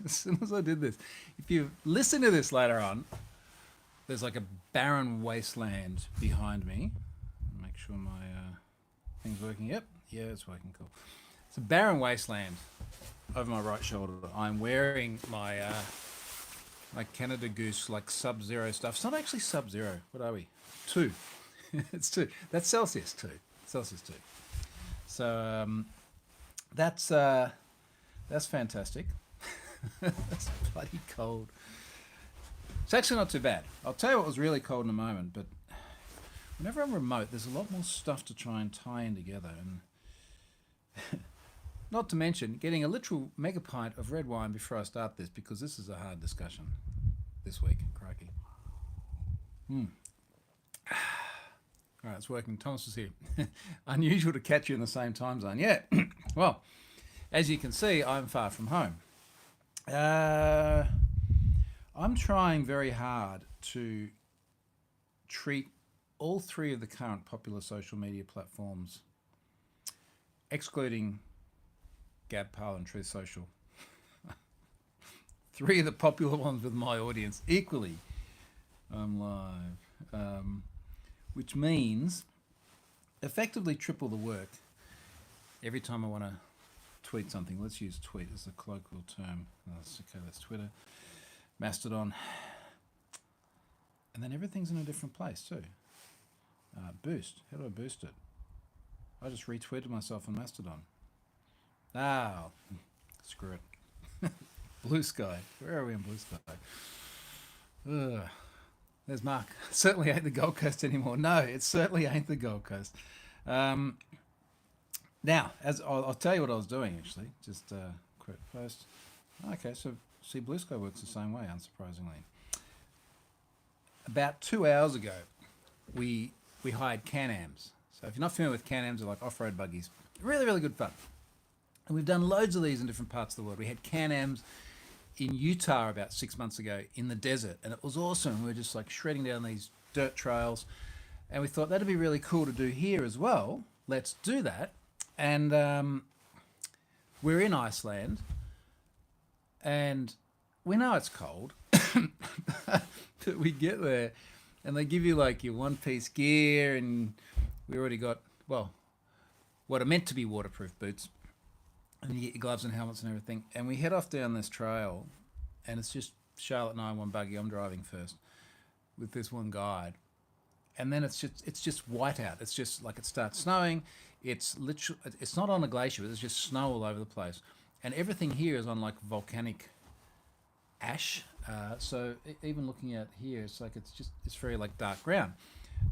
as soon as I did this. If you listen to this later on, there's like a barren wasteland behind me. Make sure my thing's working. Yep, yeah, it's working. Cool. It's a barren wasteland over my right shoulder. I'm wearing my Canada Goose like Sub-Zero stuff. It's not actually Sub-Zero. What are we? Two. It's two. That's Celsius two. Celsius two. So that's fantastic. That's bloody cold. It's actually not too bad. I'll tell you what was really cold in a moment, but whenever I'm remote, there's a lot more stuff to try and tie in together. And not to mention getting a literal mega pint of red wine before I start this, because this is a hard discussion this week. Crikey. All right, it's working. Thomas is here. Unusual to catch you in the same time zone. Yeah. Well, as you can see, I'm far from home. I'm trying very hard to treat all three of the current popular social media platforms, excluding Gab, Parler, and Truth Social, three of the popular ones with my audience equally. I'm live, which means effectively triple the work every time I want to tweet something. Let's use tweet as a colloquial term. That's Twitter, Mastodon, and then everything's in a different place too. Boost. How do I boost it? I just retweeted myself on Mastodon. Ah, screw it. Blue Sky. Where are we on Blue Sky? Ugh. There's Mark. Certainly ain't the Gold Coast anymore. No, it certainly ain't the Gold Coast. Now, as I'll tell you what I was doing actually. Just quick post. Okay, so see, Blue Sky works the same way, unsurprisingly. About 2 hours ago, we hired Can-Ams. So if you're not familiar with Can-Ams, they're like off-road buggies. Really, really good fun. And we've done loads of these in different parts of the world. We had Can-Ams in Utah about 6 months ago in the desert, and it was awesome. We were just like shredding down these dirt trails, and we thought that'd be really cool to do here as well. Let's do that. And we're in Iceland, and we know it's cold, but we get there, and they give you like your one-piece gear, and we already got, well, what are meant to be waterproof boots, and you get your gloves and helmets and everything, and we head off down this trail, and it's just Charlotte and I in one buggy. I'm driving first with this one guide, and then it's just white out. It's just like it starts snowing. It's literally, it's not on a glacier, but there's just snow all over the place, and everything here is on like volcanic ash. So even looking at here, it's like it's very like dark ground.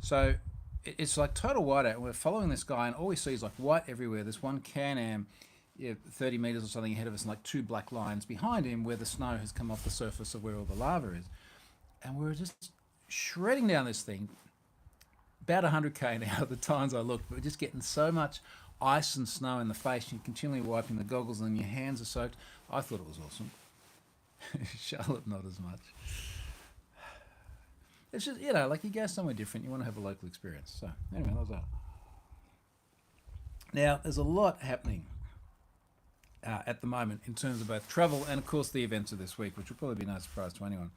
So it's like total whiteout. And we're following this guy, and all we see is like white everywhere. There's one Can-Am, 30 meters or something ahead of us, and like two black lines behind him where the snow has come off the surface of where all the lava is. And we're just shredding down this thing, about 100k now at the times I looked, but we're just getting so much ice and snow in the face, and you're continually wiping the goggles, and your hands are soaked. I thought it was awesome. Charlotte, not as much. It's just, like you go somewhere different, you want to have a local experience. So anyway, that was that. Now, there's a lot happening at the moment in terms of both travel and, of course, the events of this week, which will probably be no surprise to anyone.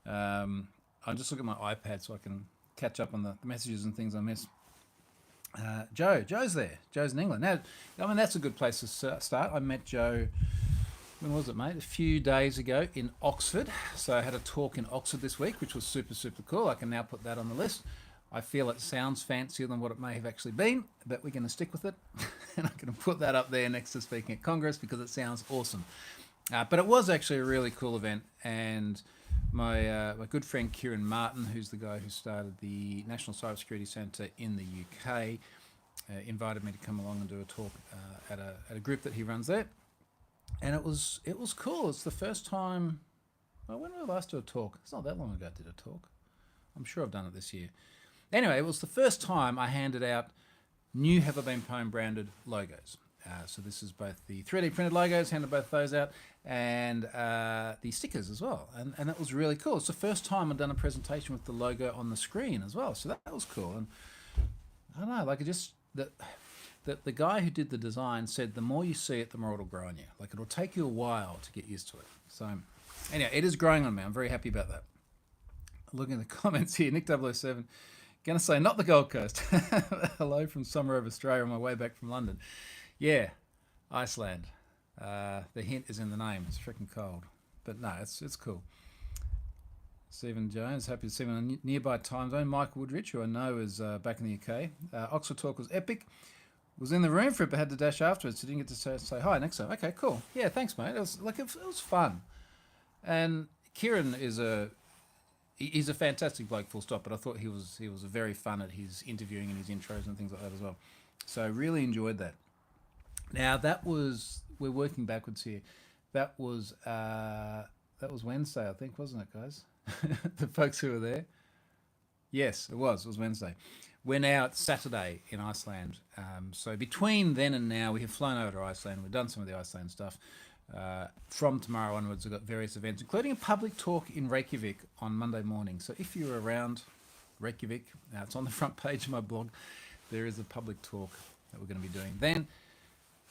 I just look at my iPad so I can catch up on the messages and things I miss. Joe's there. Joe's in England. Now, I mean, that's a good place to start. I met Joe, when was it, mate? A few days ago in Oxford. So I had a talk in Oxford this week, which was super, super cool. I can now put that on the list. I feel it sounds fancier than what it may have actually been, but we're going to stick with it. And I'm going to put that up there next to speaking at Congress because it sounds awesome. But it was actually a really cool event, and my good friend Kieran Martin, who's the guy who started the National Cybersecurity Centre in the UK, invited me to come along and do a talk at a group that he runs there, and it was cool. It's the first time. Well, when did I last do a talk? It's not that long ago I did a talk. I'm sure I've done it this year. Anyway, it was the first time I handed out new Have I Been Pwned branded logos. So this is both the 3D printed logos, handed both those out, and the stickers as well. And that was really cool. It's the first time I've done a presentation with the logo on the screen as well. So that was cool. And I don't know, like the guy who did the design said the more you see it, the more it'll grow on you. Like it'll take you a while to get used to it. So anyway, it is growing on me. I'm very happy about that. Looking at the comments here, Nick 007, gonna say not the Gold Coast. Hello from somewhere over Australia on my way back from London. Yeah, Iceland. The hint is in the name. It's freaking cold, but no, it's cool. Stephen Jones, happy to see him in a nearby time zone. Mike Woodridge, who I know is back in the UK. Oxford Talk was epic. Was in the room for it, but had to dash afterwards, so didn't get to say hi next time. Okay, cool. Yeah, thanks, mate. It was fun. And Kieran he's a fantastic bloke, full stop. But I thought he was very fun at his interviewing and his intros and things like that as well. So I really enjoyed that. Now we're working backwards here. That was Wednesday, I think, wasn't it, guys? The folks who were there. Yes, it was Wednesday. We're now at Saturday in Iceland. So between then and now, we have flown over to Iceland. We've done some of the Iceland stuff. From tomorrow onwards, we've got various events, including a public talk in Reykjavik on Monday morning. So if you're around Reykjavik, it's on the front page of my blog. There is a public talk that we're going to be doing. Then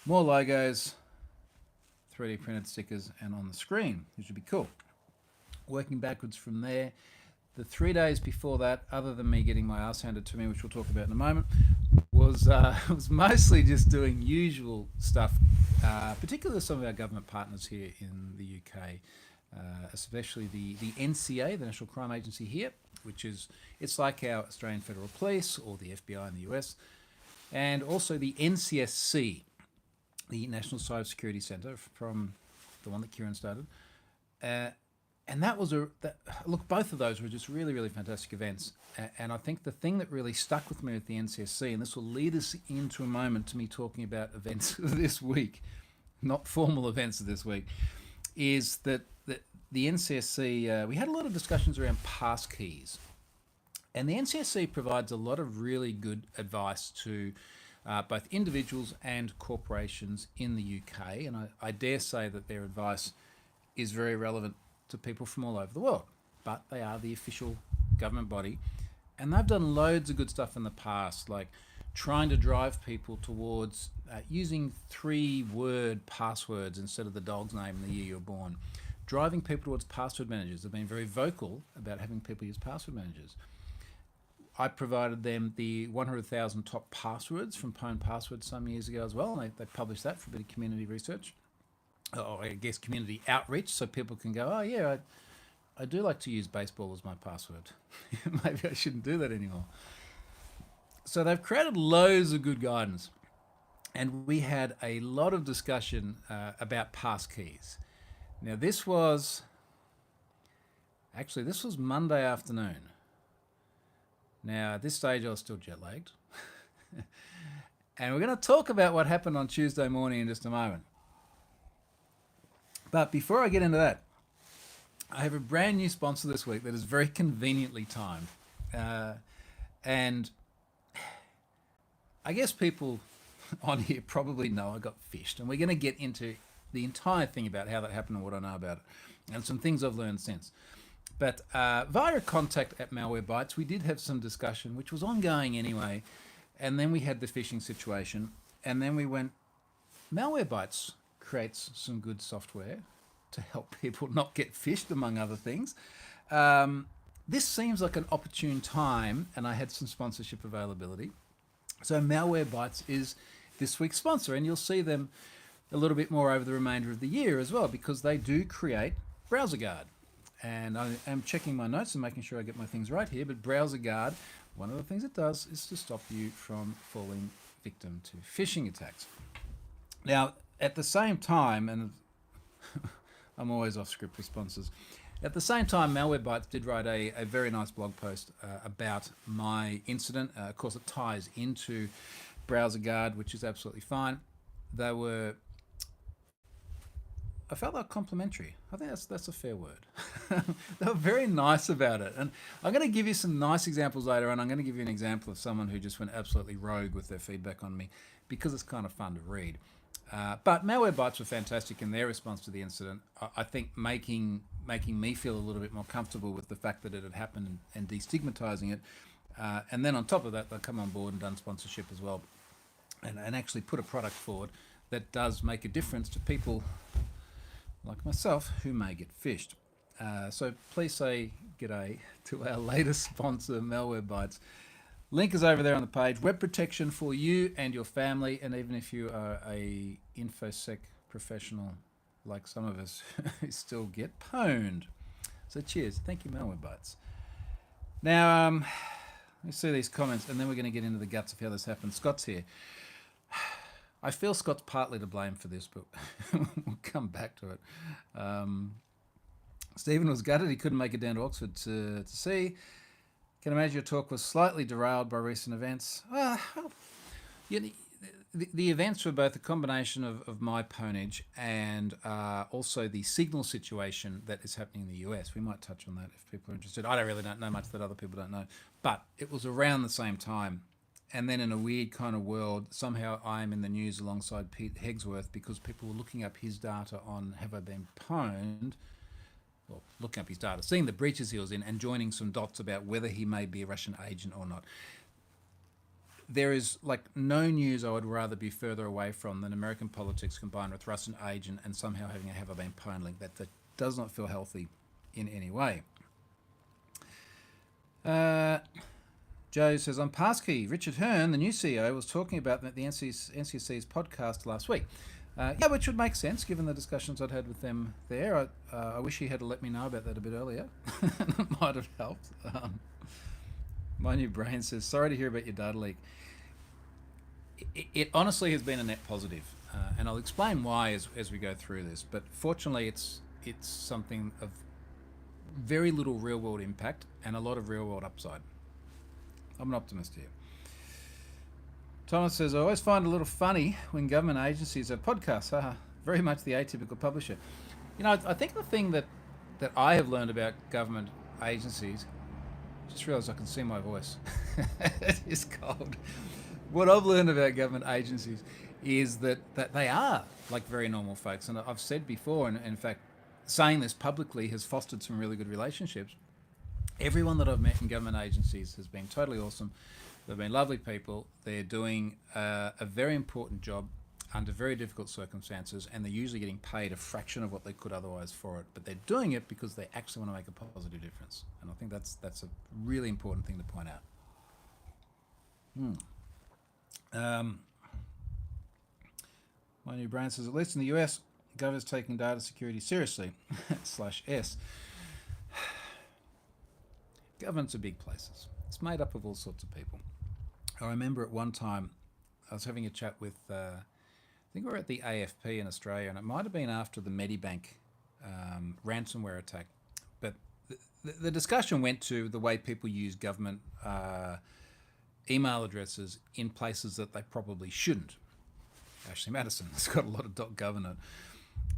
more logos, 3D printed stickers, and on the screen, which would be cool. Working backwards from there, the 3 days before that, other than me getting my ass handed to me, which we'll talk about in a moment, was mostly just doing usual stuff, particularly with some of our government partners here in the UK, especially the NCA, the National Crime Agency here, it's like our Australian Federal Police or the FBI in the US, and also the NCSC, the National Cyber Security Centre, from the one that Kieran started. And that was look, both of those were just really, really fantastic events. And I think the thing that really stuck with me with the NCSC, and this will lead us into a moment to me talking about events of this week, not formal events of this week, is that the NCSC, we had a lot of discussions around pass keys. And the NCSC provides a lot of really good advice to both individuals and corporations in the UK. And I dare say that their advice is very relevant to people from all over the world, but they are the official government body, and they've done loads of good stuff in the past, like trying to drive people towards using 3-word passwords instead of the dog's name and the year you're born, driving people towards password managers. They've been very vocal about having people use password managers. I provided them the 100,000 top passwords from Pwn Passwords some years ago as well, and they published that for a bit of community research. I guess community outreach, so people can go, oh yeah, I do like to use baseball as my password. Maybe I shouldn't do that anymore. So they've created loads of good guidance, and we had a lot of discussion about pass keys. Now this was Monday afternoon. Now at this stage I was still jet lagged. And we're going to talk about what happened on Tuesday morning in just a moment. But before I get into that, I have a brand new sponsor this week that is very conveniently timed. And I guess people on here probably know I got fished. And we're going to get into the entire thing about how that happened and what I know about it. And some things I've learned since. But via a contact at Malwarebytes, we did have some discussion, which was ongoing anyway. And then we had the phishing situation. And then we went, Malwarebytes creates some good software to help people not get phished, among other things. This seems like an opportune time, and I had some sponsorship availability. So Malwarebytes is this week's sponsor, and you'll see them a little bit more over the remainder of the year as well, because they do create BrowserGuard. And I am checking my notes and making sure I get my things right here, but BrowserGuard, one of the things it does is to stop you from falling victim to phishing attacks. Now, at the same time, and I'm always off script with sponsors, at the same time, Malwarebytes did write a very nice blog post about my incident. Of course, it ties into BrowserGuard, which is absolutely fine. I felt they were complimentary. I think that's a fair word. They were very nice about it. And I'm going to give you some nice examples later, and I'm going to give you an example of someone who just went absolutely rogue with their feedback on me, because it's kind of fun to read. But Malwarebytes were fantastic in their response to the incident. I think making me feel a little bit more comfortable with the fact that it had happened and destigmatizing it. And then on top of that, they've come on board and done sponsorship as well. and actually put a product forward that does make a difference to people like myself who may get phished. So please say g'day to our latest sponsor, Malwarebytes. Link is over there on the page. Web protection for you and your family, and even if you are a InfoSec professional like some of us who still get pwned. So cheers. Thank you, Malwarebytes. Now, let me see these comments, and then we're going to get into the guts of how this happened. Scott's here. I feel Scott's partly to blame for this, but we'll come back to it. Stephen was gutted he couldn't make it down to Oxford to see. Can imagine your talk was slightly derailed by recent events. The events were both a combination of my pwnage and also the signal situation that is happening in the US. We might touch on that if people are interested. I don't know much that other people don't know. But it was around the same time. And then in a weird kind of world, somehow I'm in the news alongside Pete Hegsworth because people were looking up his data on have I been pwned, well, looking up his data, seeing the breaches he was in and joining some dots about whether he may be a Russian agent or not. There is like no news I would rather be further away from than American politics combined with Russian agent and somehow having a have I been pwned link. That does not feel healthy in any way. Joe says, on Passkey, Richard Hearn, the new CEO, was talking about the NCC's podcast last week. Which would make sense given the discussions I'd had with them there. I wish he had let me know about that a bit earlier. It might have helped. My new brain says, sorry to hear about your data leak. It honestly has been a net positive, and I'll explain why as we go through this. But fortunately, it's something of very little real-world impact and a lot of real-world upside. I'm an optimist here. Thomas says, I always find it a little funny when government agencies have podcasts. Very much the atypical publisher. You know, I think the thing that I have learned about government agencies, just realised I can see my voice. It is cold. What I've learned about government agencies is that they are like very normal folks. And I've said before, and in fact, saying this publicly has fostered some really good relationships. Everyone that I've met in government agencies has been totally awesome. They've been lovely people. They're doing a very important job under very difficult circumstances, and they're usually getting paid a fraction of what they could otherwise for it. But they're doing it because they actually want to make a positive difference. And I think that's a really important thing to point out. My new brain says, at least in the US, government's taking data security seriously. /S. Governments are big places. It's made up of all sorts of people. I remember at one time I was having a chat with, I think we were at the AFP in Australia, and it might have been after the Medibank ransomware attack. But the discussion went to the way people use government email addresses in places that they probably shouldn't. Ashley Madison has got a lot of .gov in it.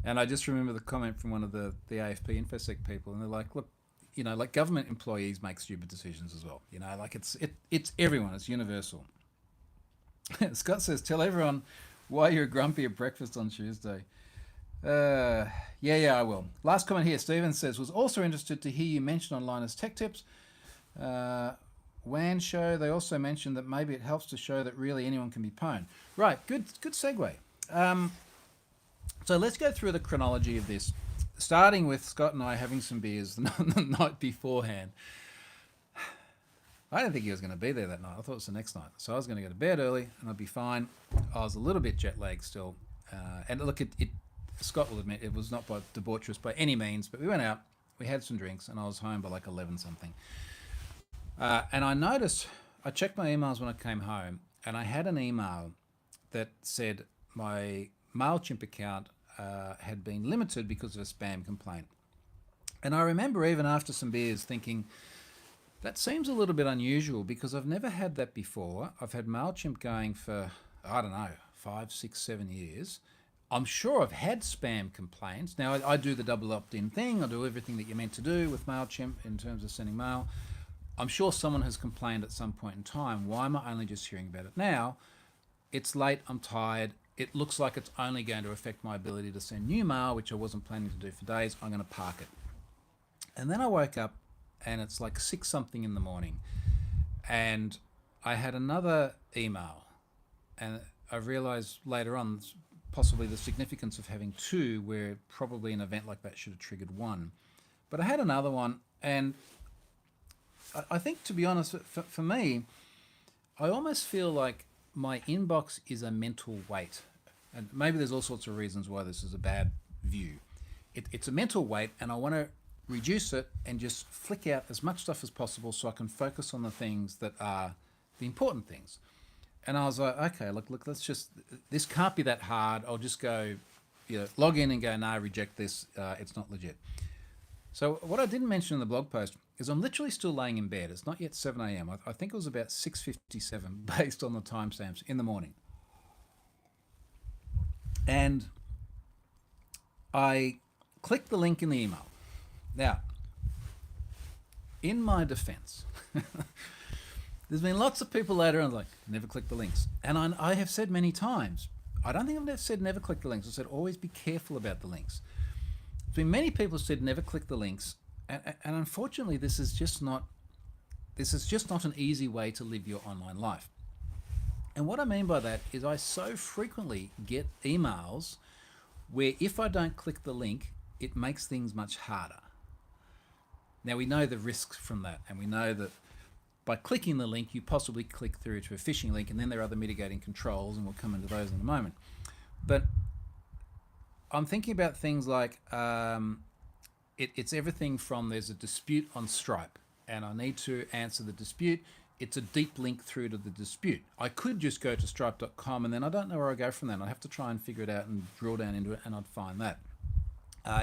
And I just remember the comment from one of the AFP InfoSec people, and they're like, look, you know, like government employees make stupid decisions as well. You know, like it's everyone. It's universal. Scott says, tell everyone why you're grumpy at breakfast on Tuesday. Yeah, I will. Last comment here. Stephen says, was also interested to hear you mention online as tech tips. WAN show. They also mentioned that maybe it helps to show that really anyone can be pwned. Right. Good segue. So let's go through the chronology of this. Starting with Scott and I having some beers the night beforehand. I didn't think he was going to be there that night. I thought it was the next night. So I was going to go to bed early and I'd be fine. I was a little bit jet lagged still. And look, Scott will admit it was not by debaucherous by any means, but we went out, we had some drinks, and I was home by like 11 something. And I noticed, I checked my emails when I came home, and I had an email that said my MailChimp account had been limited because of a spam complaint. And I remember even after some beers thinking, that seems a little bit unusual because I've never had that before. I've had MailChimp going for, I don't know, 5, 6, 7 years. I'm sure I've had spam complaints. Now, I do the double opt-in thing. I do everything that you're meant to do with MailChimp in terms of sending mail. I'm sure someone has complained at some point in time. Why am I only just hearing about it now? It's late, I'm tired. It looks like it's only going to affect my ability to send new mail, which I wasn't planning to do for days. I'm going to park it. And then I woke up and it's like 6 something in the morning. And I had another email. And I realized later on possibly the significance of having two, where probably an event like that should have triggered one. But I had another one, and I think, to be honest, for me, I almost feel like my inbox is a mental weight. And maybe there's all sorts of reasons why this is a bad view. It's a mental weight, and I want to reduce it and just flick out as much stuff as possible so I can focus on the things that are the important things. And I was like, okay, look, this can't be that hard. I'll just go, log in and go, no, reject this. It's not legit. So what I didn't mention in the blog post is I'm literally still laying in bed. It's not yet 7 a.m. I think it was about 6:57 based on the timestamps in the morning. And I clicked the link in the email. Now, in my defense, there's been lots of people later on like, never click the links. And I have said many times, I don't think I've said never click the links. I said always be careful about the links. There's been many people who said never click the links. And unfortunately, this is just not an easy way to live your online life. And what I mean by that is I so frequently get emails where if I don't click the link, it makes things much harder. Now, we know the risks from that, and we know that by clicking the link, you possibly click through to a phishing link, and then there are other mitigating controls, and we'll come into those in a moment. But I'm thinking about things like it's everything from there's a dispute on Stripe, and I need to answer the dispute. It's a deep link through to the dispute. I could just go to stripe.com, and then I don't know where I go from there. I'd have to try and figure it out and drill down into it, and I'd find that.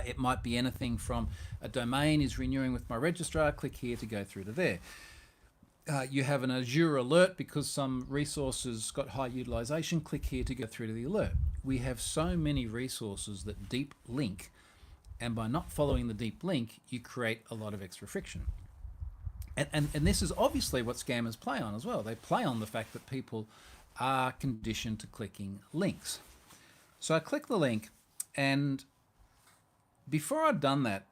It might be anything from a domain is renewing with my registrar, click here to go through to there. You have an Azure alert because some resources got high utilization, click here to go through to the alert. We have so many resources that deep link, and by not following the deep link, you create a lot of extra friction. And this is obviously what scammers play on as well. They play on the fact that people are conditioned to clicking links. So I click the link, and before I'd done that,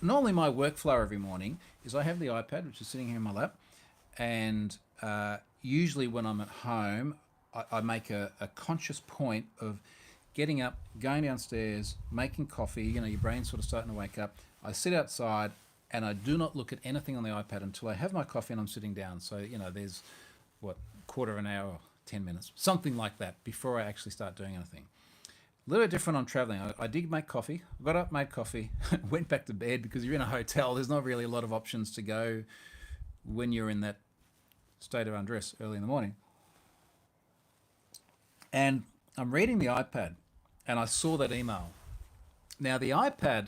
normally my workflow every morning is I have the iPad, which is sitting here in my lap, and usually when I'm at home, I make a conscious point of getting up, going downstairs, making coffee. Your brain's sort of starting to wake up. I sit outside, and I do not look at anything on the iPad until I have my coffee and I'm sitting down. So, there's, quarter of an hour, 10 minutes, something like that before I actually start doing anything. A little bit different on traveling. I did make coffee, got up, made coffee, went back to bed because you're in a hotel. There's not really a lot of options to go when you're in that state of undress early in the morning. And I'm reading the iPad, and I saw that email. Now, the iPad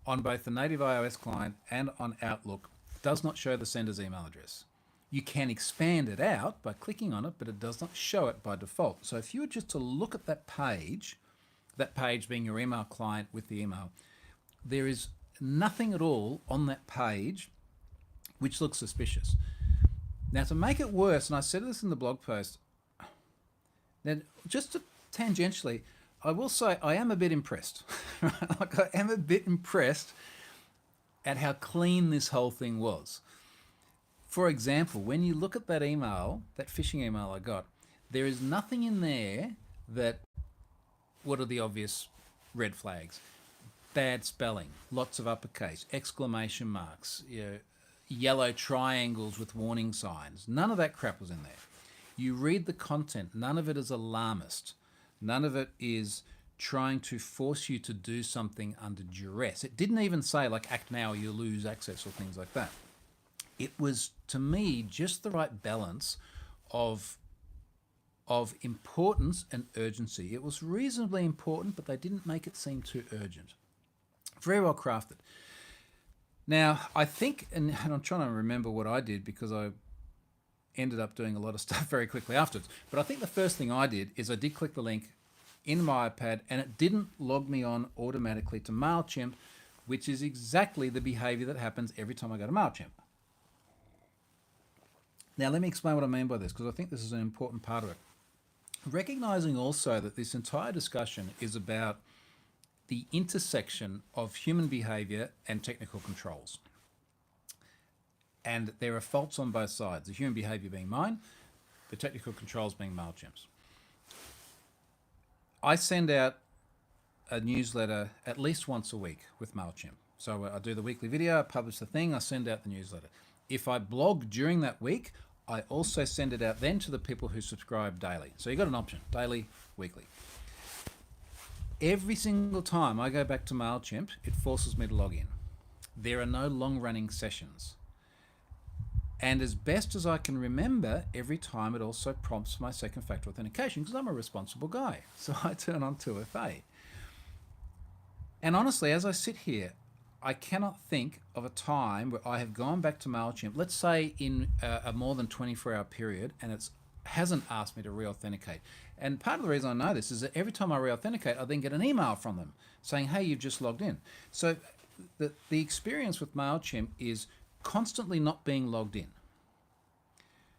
on both the native iOS client and on Outlook does not show the sender's email address. You can expand it out by clicking on it, but it does not show it by default. So if you were just to look at that page being your email client with the email, there is nothing at all on that page which looks suspicious. Now, to make it worse, and I said this in the blog post, then just tangentially, I will say I am a bit impressed. Like, I am a bit impressed at how clean this whole thing was. For example, when you look at that email, that phishing email I got, there is nothing in there that, what are the obvious red flags? Bad spelling, lots of uppercase, exclamation marks, yellow triangles with warning signs. None of that crap was in there. You read the content, none of it is alarmist. None of it is trying to force you to do something under duress. It didn't even say, like, act now or you'll lose access or things like that. It was, to me, just the right balance of importance and urgency. It was reasonably important, but they didn't make it seem too urgent. Very well crafted. Now, I think, and I'm trying to remember what I did because I ended up doing a lot of stuff very quickly afterwards. But I think the first thing I did is I did click the link in my iPad, and it didn't log me on automatically to MailChimp, which is exactly the behavior that happens every time I go to MailChimp. Now, let me explain what I mean by this, because I think this is an important part of it. Recognizing also that this entire discussion is about the intersection of human behavior and technical controls. And there are faults on both sides, the human behavior being mine, the technical controls being MailChimp's. I send out a newsletter at least once a week with MailChimp. So I do the weekly video, I publish the thing, I send out the newsletter. If I blog during that week, I also send it out then to the people who subscribe daily. So you've got an option, daily, weekly. Every single time I go back to MailChimp, it forces me to log in. There are no long-running sessions. And as best as I can remember, every time it also prompts my second factor authentication because I'm a responsible guy. So I turn on 2FA. And honestly, as I sit here, I cannot think of a time where I have gone back to MailChimp, let's say in a more than 24-hour period, and it hasn't asked me to re-authenticate. And part of the reason I know this is that every time I re-authenticate, I then get an email from them saying, hey, you've just logged in. So the experience with MailChimp is constantly not being logged in.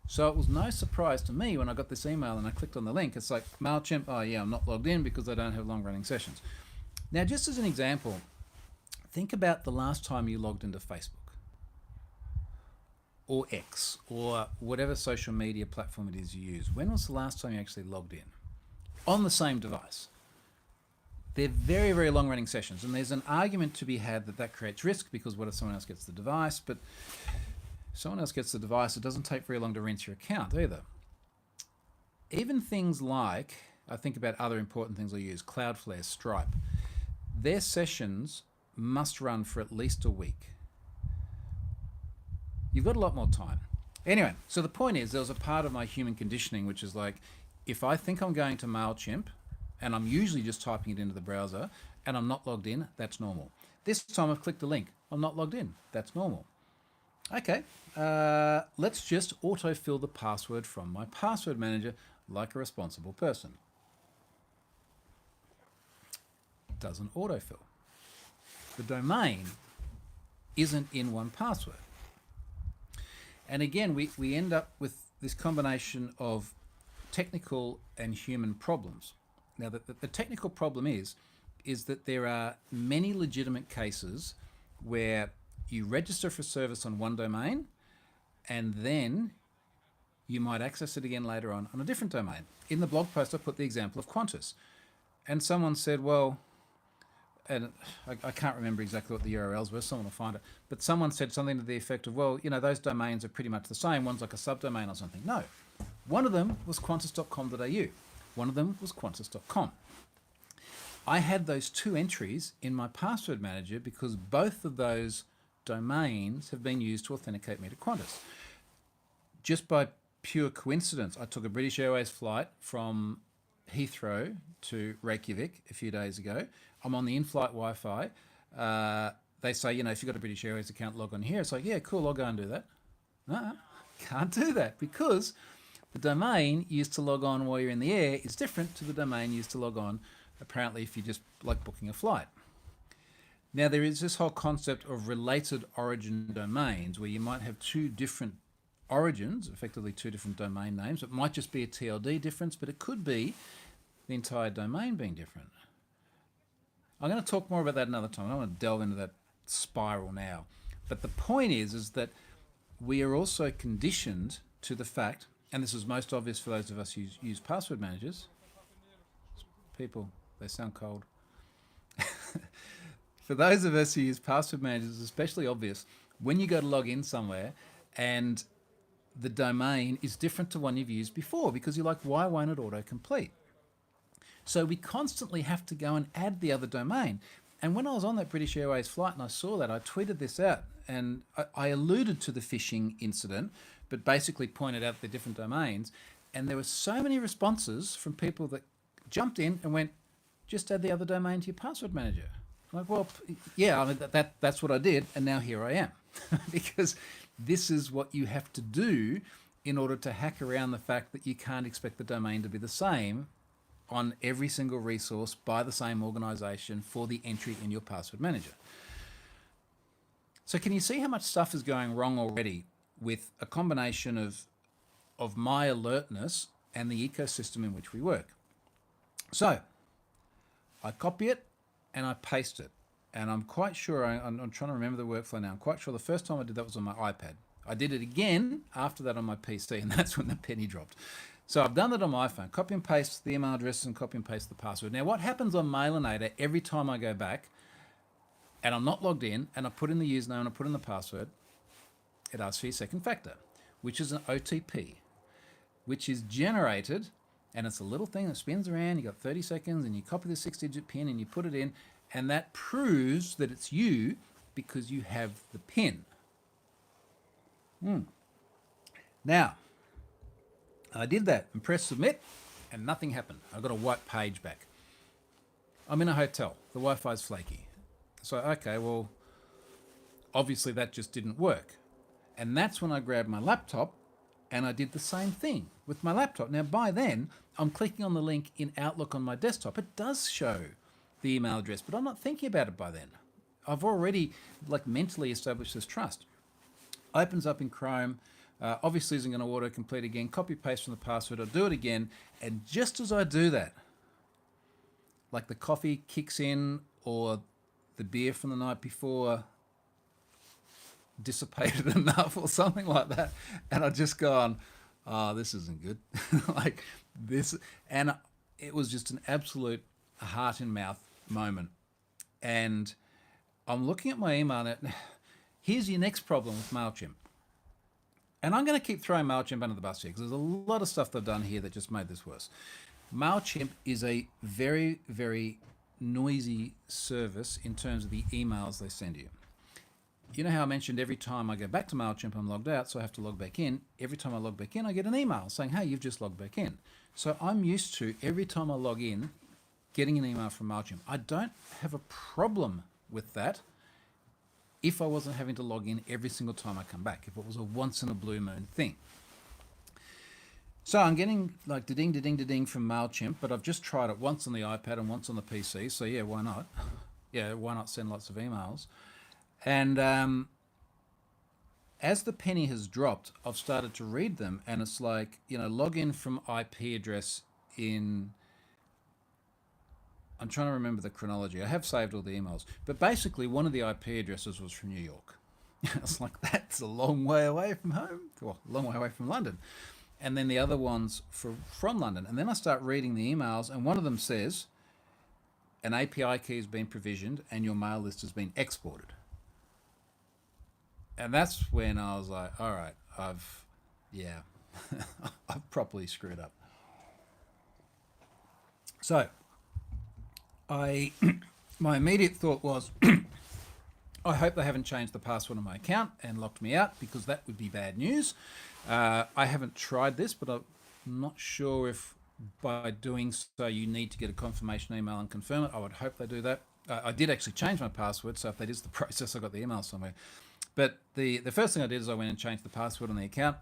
So it was no surprise to me when I got this email and I clicked on the link. It's like, MailChimp, oh yeah, I'm not logged in because I don't have long-running sessions. Now, just as an example, think about the last time you logged into Facebook or X or whatever social media platform it is you use. When was the last time you actually logged in on the same device? They're very, very long-running sessions, and there's an argument to be had that that creates risk because what if someone else gets the device? But if someone else gets the device, it doesn't take very long to rinse your account either. Even things like, I think about other important things I use, Cloudflare, Stripe, their sessions must run for at least a week. You've got a lot more time. Anyway, so the point is there was a part of my human conditioning which is like, if I think I'm going to MailChimp and I'm usually just typing it into the browser and I'm not logged in, that's normal. This time I've clicked the link, I'm not logged in, that's normal. Okay, let's just autofill the password from my password manager like a responsible person. Doesn't autofill. The domain isn't in 1Password. And again, we end up with this combination of technical and human problems. Now, the technical problem is that there are many legitimate cases where you register for service on one domain and then you might access it again later on a different domain. In the blog post, I put the example of Qantas. And someone said, well, and I can't remember exactly what the URLs were, someone will find it, but someone said something to the effect of, well, you know, those domains are pretty much the same. One's like a subdomain or something. No. One of them was qantas.com.au. One of them was qantas.com. I had those two entries in my password manager because both of those domains have been used to authenticate me to Qantas. Just by pure coincidence, I took a British Airways flight from Heathrow to Reykjavik a few days ago. I'm on the in-flight Wi-Fi. They say, you know, if you've got a British Airways account, log on here. It's like, yeah, cool, I'll go and do that. No, can't do that because the domain used to log on while you're in the air is different to the domain used to log on, apparently, if you just like booking a flight. Now, there is this whole concept of related origin domains where you might have two different origins, effectively two different domain names. It might just be a TLD difference, but it could be the entire domain being different. I'm going to talk more about that another time. I don't want to delve into that spiral now. But the point is that we are also conditioned to the fact, and this is most obvious for those of us who use password managers. People, they sound cold. For those of us who use password managers, it's especially obvious when you go to log in somewhere and the domain is different to one you've used before because you're like, why won't it autocomplete? So we constantly have to go and add the other domain. And when I was on that British Airways flight and I saw that, I tweeted this out and I alluded to the phishing incident, but basically pointed out the different domains. And there were so many responses from people that jumped in and went, just add the other domain to your password manager. I'm like, well, yeah, I mean, that's what I did. And now here I am because this is what you have to do in order to hack around the fact that you can't expect the domain to be the same on every single resource by the same organization for the entry in your password manager. So can you see how much stuff is going wrong already with a combination of my alertness and the ecosystem in which we work? So I copy it and I paste it. And I'm quite sure, I'm trying to remember the workflow now. I'm quite sure the first time I did that was on my iPad. I did it again after that on my PC, and that's when the penny dropped. So I've done that on my phone. Copy and paste the email address and copy and paste the password. Now, what happens on Mailinator every time I go back and I'm not logged in and I put in the username and I put in the password, it asks for your second factor, which is an OTP, which is generated, and it's a little thing that spins around. You got 30 seconds and you copy the 6-digit PIN and you put it in, and that proves that it's you because you have the PIN. Now, I did that and pressed submit and nothing happened. I got a white page back. I'm in a hotel. The Wi-Fi's flaky. So, okay, well, obviously that just didn't work. And that's when I grabbed my laptop and I did the same thing with my laptop. Now, by then, I'm clicking on the link in Outlook on my desktop. It does show the email address, but I'm not thinking about it by then. I've already mentally established this trust. Opens up in Chrome. Obviously isn't going to auto-complete again. Copy paste from the password. I'll do it again. And just as I do that, like the coffee kicks in or the beer from the night before dissipated enough or something like that, and I've just gone, oh, this isn't good. Like this, and it was just an absolute heart in mouth moment. And I'm looking at my email and here's your next problem with MailChimp. And I'm going to keep throwing MailChimp under the bus here because there's a lot of stuff they've done here that just made this worse. MailChimp is a very, very noisy service in terms of the emails they send you. You know how I mentioned every time I go back to MailChimp, I'm logged out, so I have to log back in. Every time I log back in, I get an email saying, hey, you've just logged back in. So I'm used to, every time I log in, getting an email from MailChimp. I don't have a problem with that if I wasn't having to log in every single time I come back, if it was a once in a blue moon thing. So I'm getting like da-ding, da-ding, da-ding from MailChimp, but I've just tried it once on the iPad and once on the PC. So yeah, why not? Yeah, why not send lots of emails? And as the penny has dropped, I've started to read them, and it's like, log in from IP address in... I'm trying to remember the chronology. I have saved all the emails. But basically, one of the IP addresses was from New York. It's like, that's a long way away from home. Well, a long way away from London. And then the other one's from London. And then I start reading the emails, and one of them says, an API key has been provisioned and your mail list has been exported. And that's when I was like, all right, I've properly screwed up. So my immediate thought was, I hope they haven't changed the password on my account and locked me out, because that would be bad news. I haven't tried this, but I'm not sure if by doing so you need to get a confirmation email and confirm it. I would hope they do that. I did actually change my password, so if that is the process, I got the email somewhere. But the first thing I did is I went and changed the password on the account.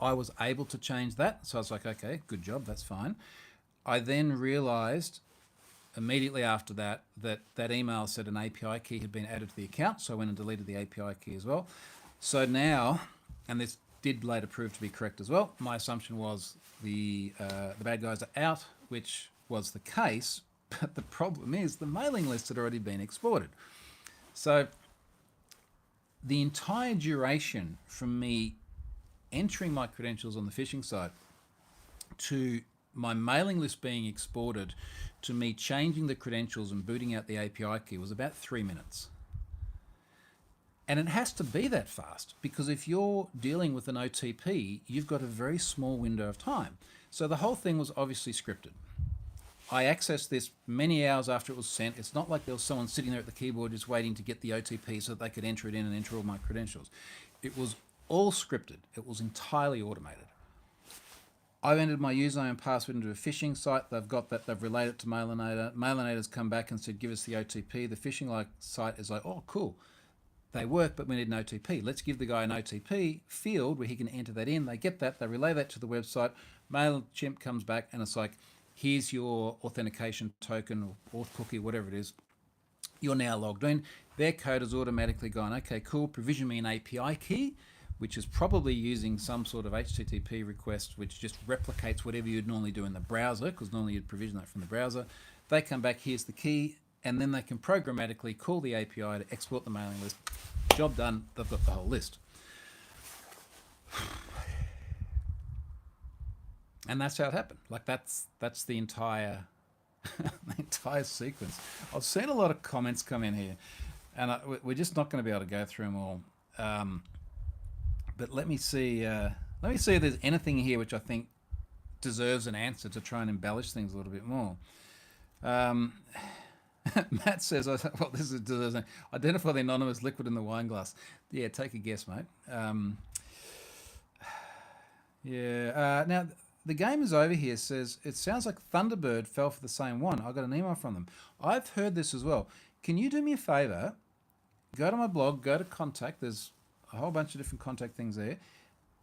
I was able to change that, so I was like, okay, good job, that's fine. I then realized immediately after that email said an API key had been added to the account, so I went and deleted the API key as well. So now, and this did later prove to be correct as well, my assumption was the bad guys are out, which was the case, but the problem is the mailing list had already been exported. So the entire duration from me entering my credentials on the phishing site to my mailing list being exported to me changing the credentials and booting out the API key was about 3 minutes. And it has to be that fast, because if you're dealing with an OTP, you've got a very small window of time. So the whole thing was obviously scripted. I accessed this many hours after it was sent. It's not like there was someone sitting there at the keyboard just waiting to get the OTP so that they could enter it in and enter all my credentials. It was all scripted. It was entirely automated. I've entered my username and password into a phishing site. They've got that. They've relayed it to Mailinator. Mailinator's come back and said, give us the OTP. The phishing site is like, oh, cool. They work, but we need an OTP. Let's give the guy an OTP field where he can enter that in. They get that. They relay that to the website. MailChimp comes back and it's like, here's your authentication token or auth cookie, whatever it is. You're now logged in. Their code has automatically gone, okay, cool, provision me an API key, which is probably using some sort of HTTP request, which just replicates whatever you'd normally do in the browser, because normally you'd provision that from the browser. They come back, here's the key, and then they can programmatically call the API to export the mailing list. Job done, they've got the whole list. And that's how it happened. Like that's the entire the entire sequence. I've seen a lot of comments come in here, and we're just not going to be able to go through them all. But let me see. Let me see if there's anything here which I think deserves an answer to try and embellish things a little bit more. Um, Matt says, "Well, this is deserves an, identify the anonymous liquid in the wine glass." Yeah, take a guess, mate. Yeah. Now the game is over here. Says it sounds like Thunderbird fell for the same one. I got an email from them. I've heard this as well. Can you do me a favor? Go to my blog. Go to contact. There's a whole bunch of different contact things there.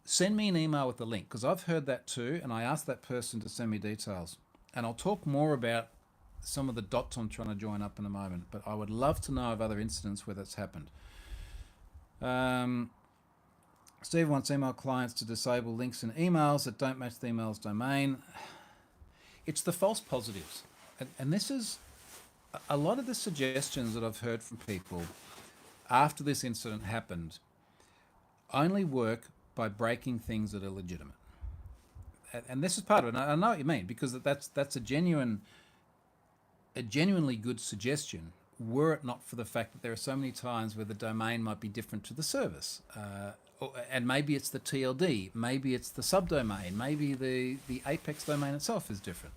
Send me an email with the link because I've heard that too, and I asked that person to send me details. And I'll talk more about some of the dots I'm trying to join up in a moment. But I would love to know of other incidents where that's happened. Steve wants email clients to disable links in emails that don't match the email's domain. It's the false positives. And this is a lot of the suggestions that I've heard from people after this incident happened only work by breaking things that are legitimate. And this is part of it. And I know what you mean because that's a genuinely good suggestion were it not for the fact that there are so many times where the domain might be different to the service. And maybe it's the TLD, maybe it's the subdomain, maybe the Apex domain itself is different.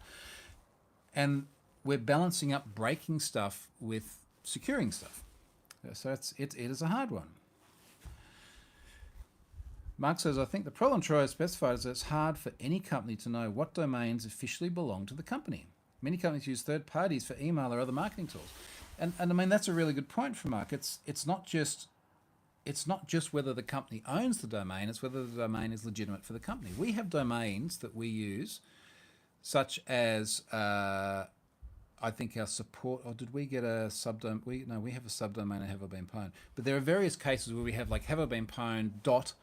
And we're balancing up breaking stuff with securing stuff. So it is a hard one. Mark says, I think the problem Troy has specified is that it's hard for any company to know what domains officially belong to the company. Many companies use third parties for email or other marketing tools. And I mean, that's a really good point from Mark. It's not just whether the company owns the domain, it's whether the domain is legitimate for the company. We have domains that we use, such as, I think our support, or did we get a subdomain? We have a subdomain at Have I Been Pwned. But there are various cases where we have like Have I Been Pwned dot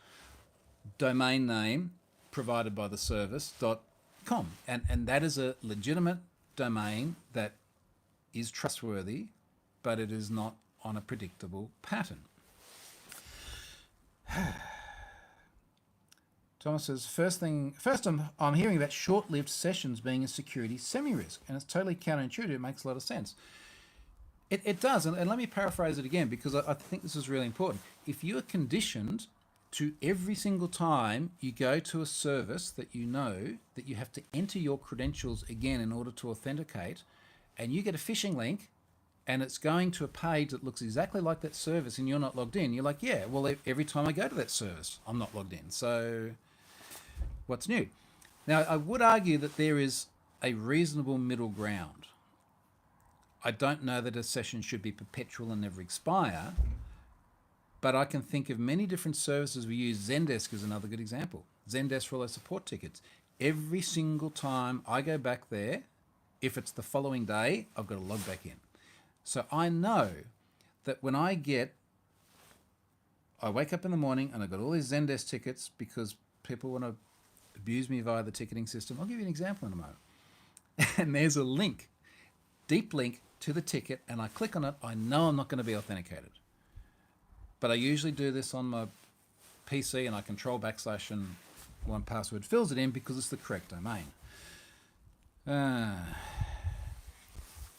domain name provided by the service .com. And that is a legitimate domain that is trustworthy, but it is not on a predictable pattern. Thomas says, first I'm hearing about short-lived sessions being a security semi-risk, and it's totally counterintuitive. It makes a lot of sense. It does, and let me paraphrase it again because I think this is really important. If you are conditioned to every single time you go to a service that you know that you have to enter your credentials again in order to authenticate, and you get a phishing link and it's going to a page that looks exactly like that service and you're not logged in, you're like, yeah, well, every time I go to that service, I'm not logged in. So what's new? Now, I would argue that there is a reasonable middle ground. I don't know that a session should be perpetual and never expire, but I can think of many different services we use. Zendesk is another good example. Zendesk for all their support tickets. Every single time I go back there, if it's the following day, I've got to log back in. So I know that when I wake up in the morning and I've got all these Zendesk tickets because people want to abuse me via the ticketing system. I'll give you an example in a moment. And there's a link, deep link to the ticket, and I click on it. I know I'm not going to be authenticated. But I usually do this on my PC and I control / and 1Password fills it in because it's the correct domain.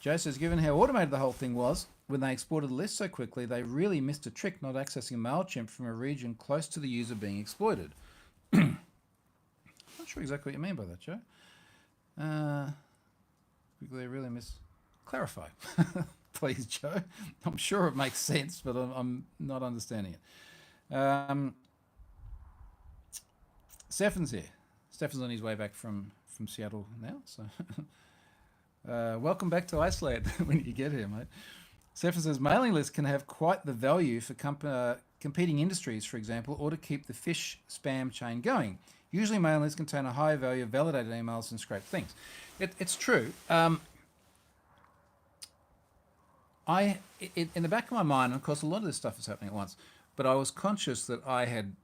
Joe says, given how automated the whole thing was, when they exported the list so quickly, they really missed a trick not accessing MailChimp from a region close to the user being exploited. I'm not sure exactly what you mean by that, Joe. They really clarify. Please, Joe. I'm sure it makes sense, but I'm not understanding it. Stefan's here. Stefan's on his way back from Seattle now, so welcome back to Iceland when you get here, mate. Stefan says, mailing lists can have quite the value for competing industries, for example, or to keep the phish spam chain going. Usually mailing lists contain a high value of validated emails and scraped things. It's true. In the back of my mind, of course, a lot of this stuff is happening at once, but I was conscious that I had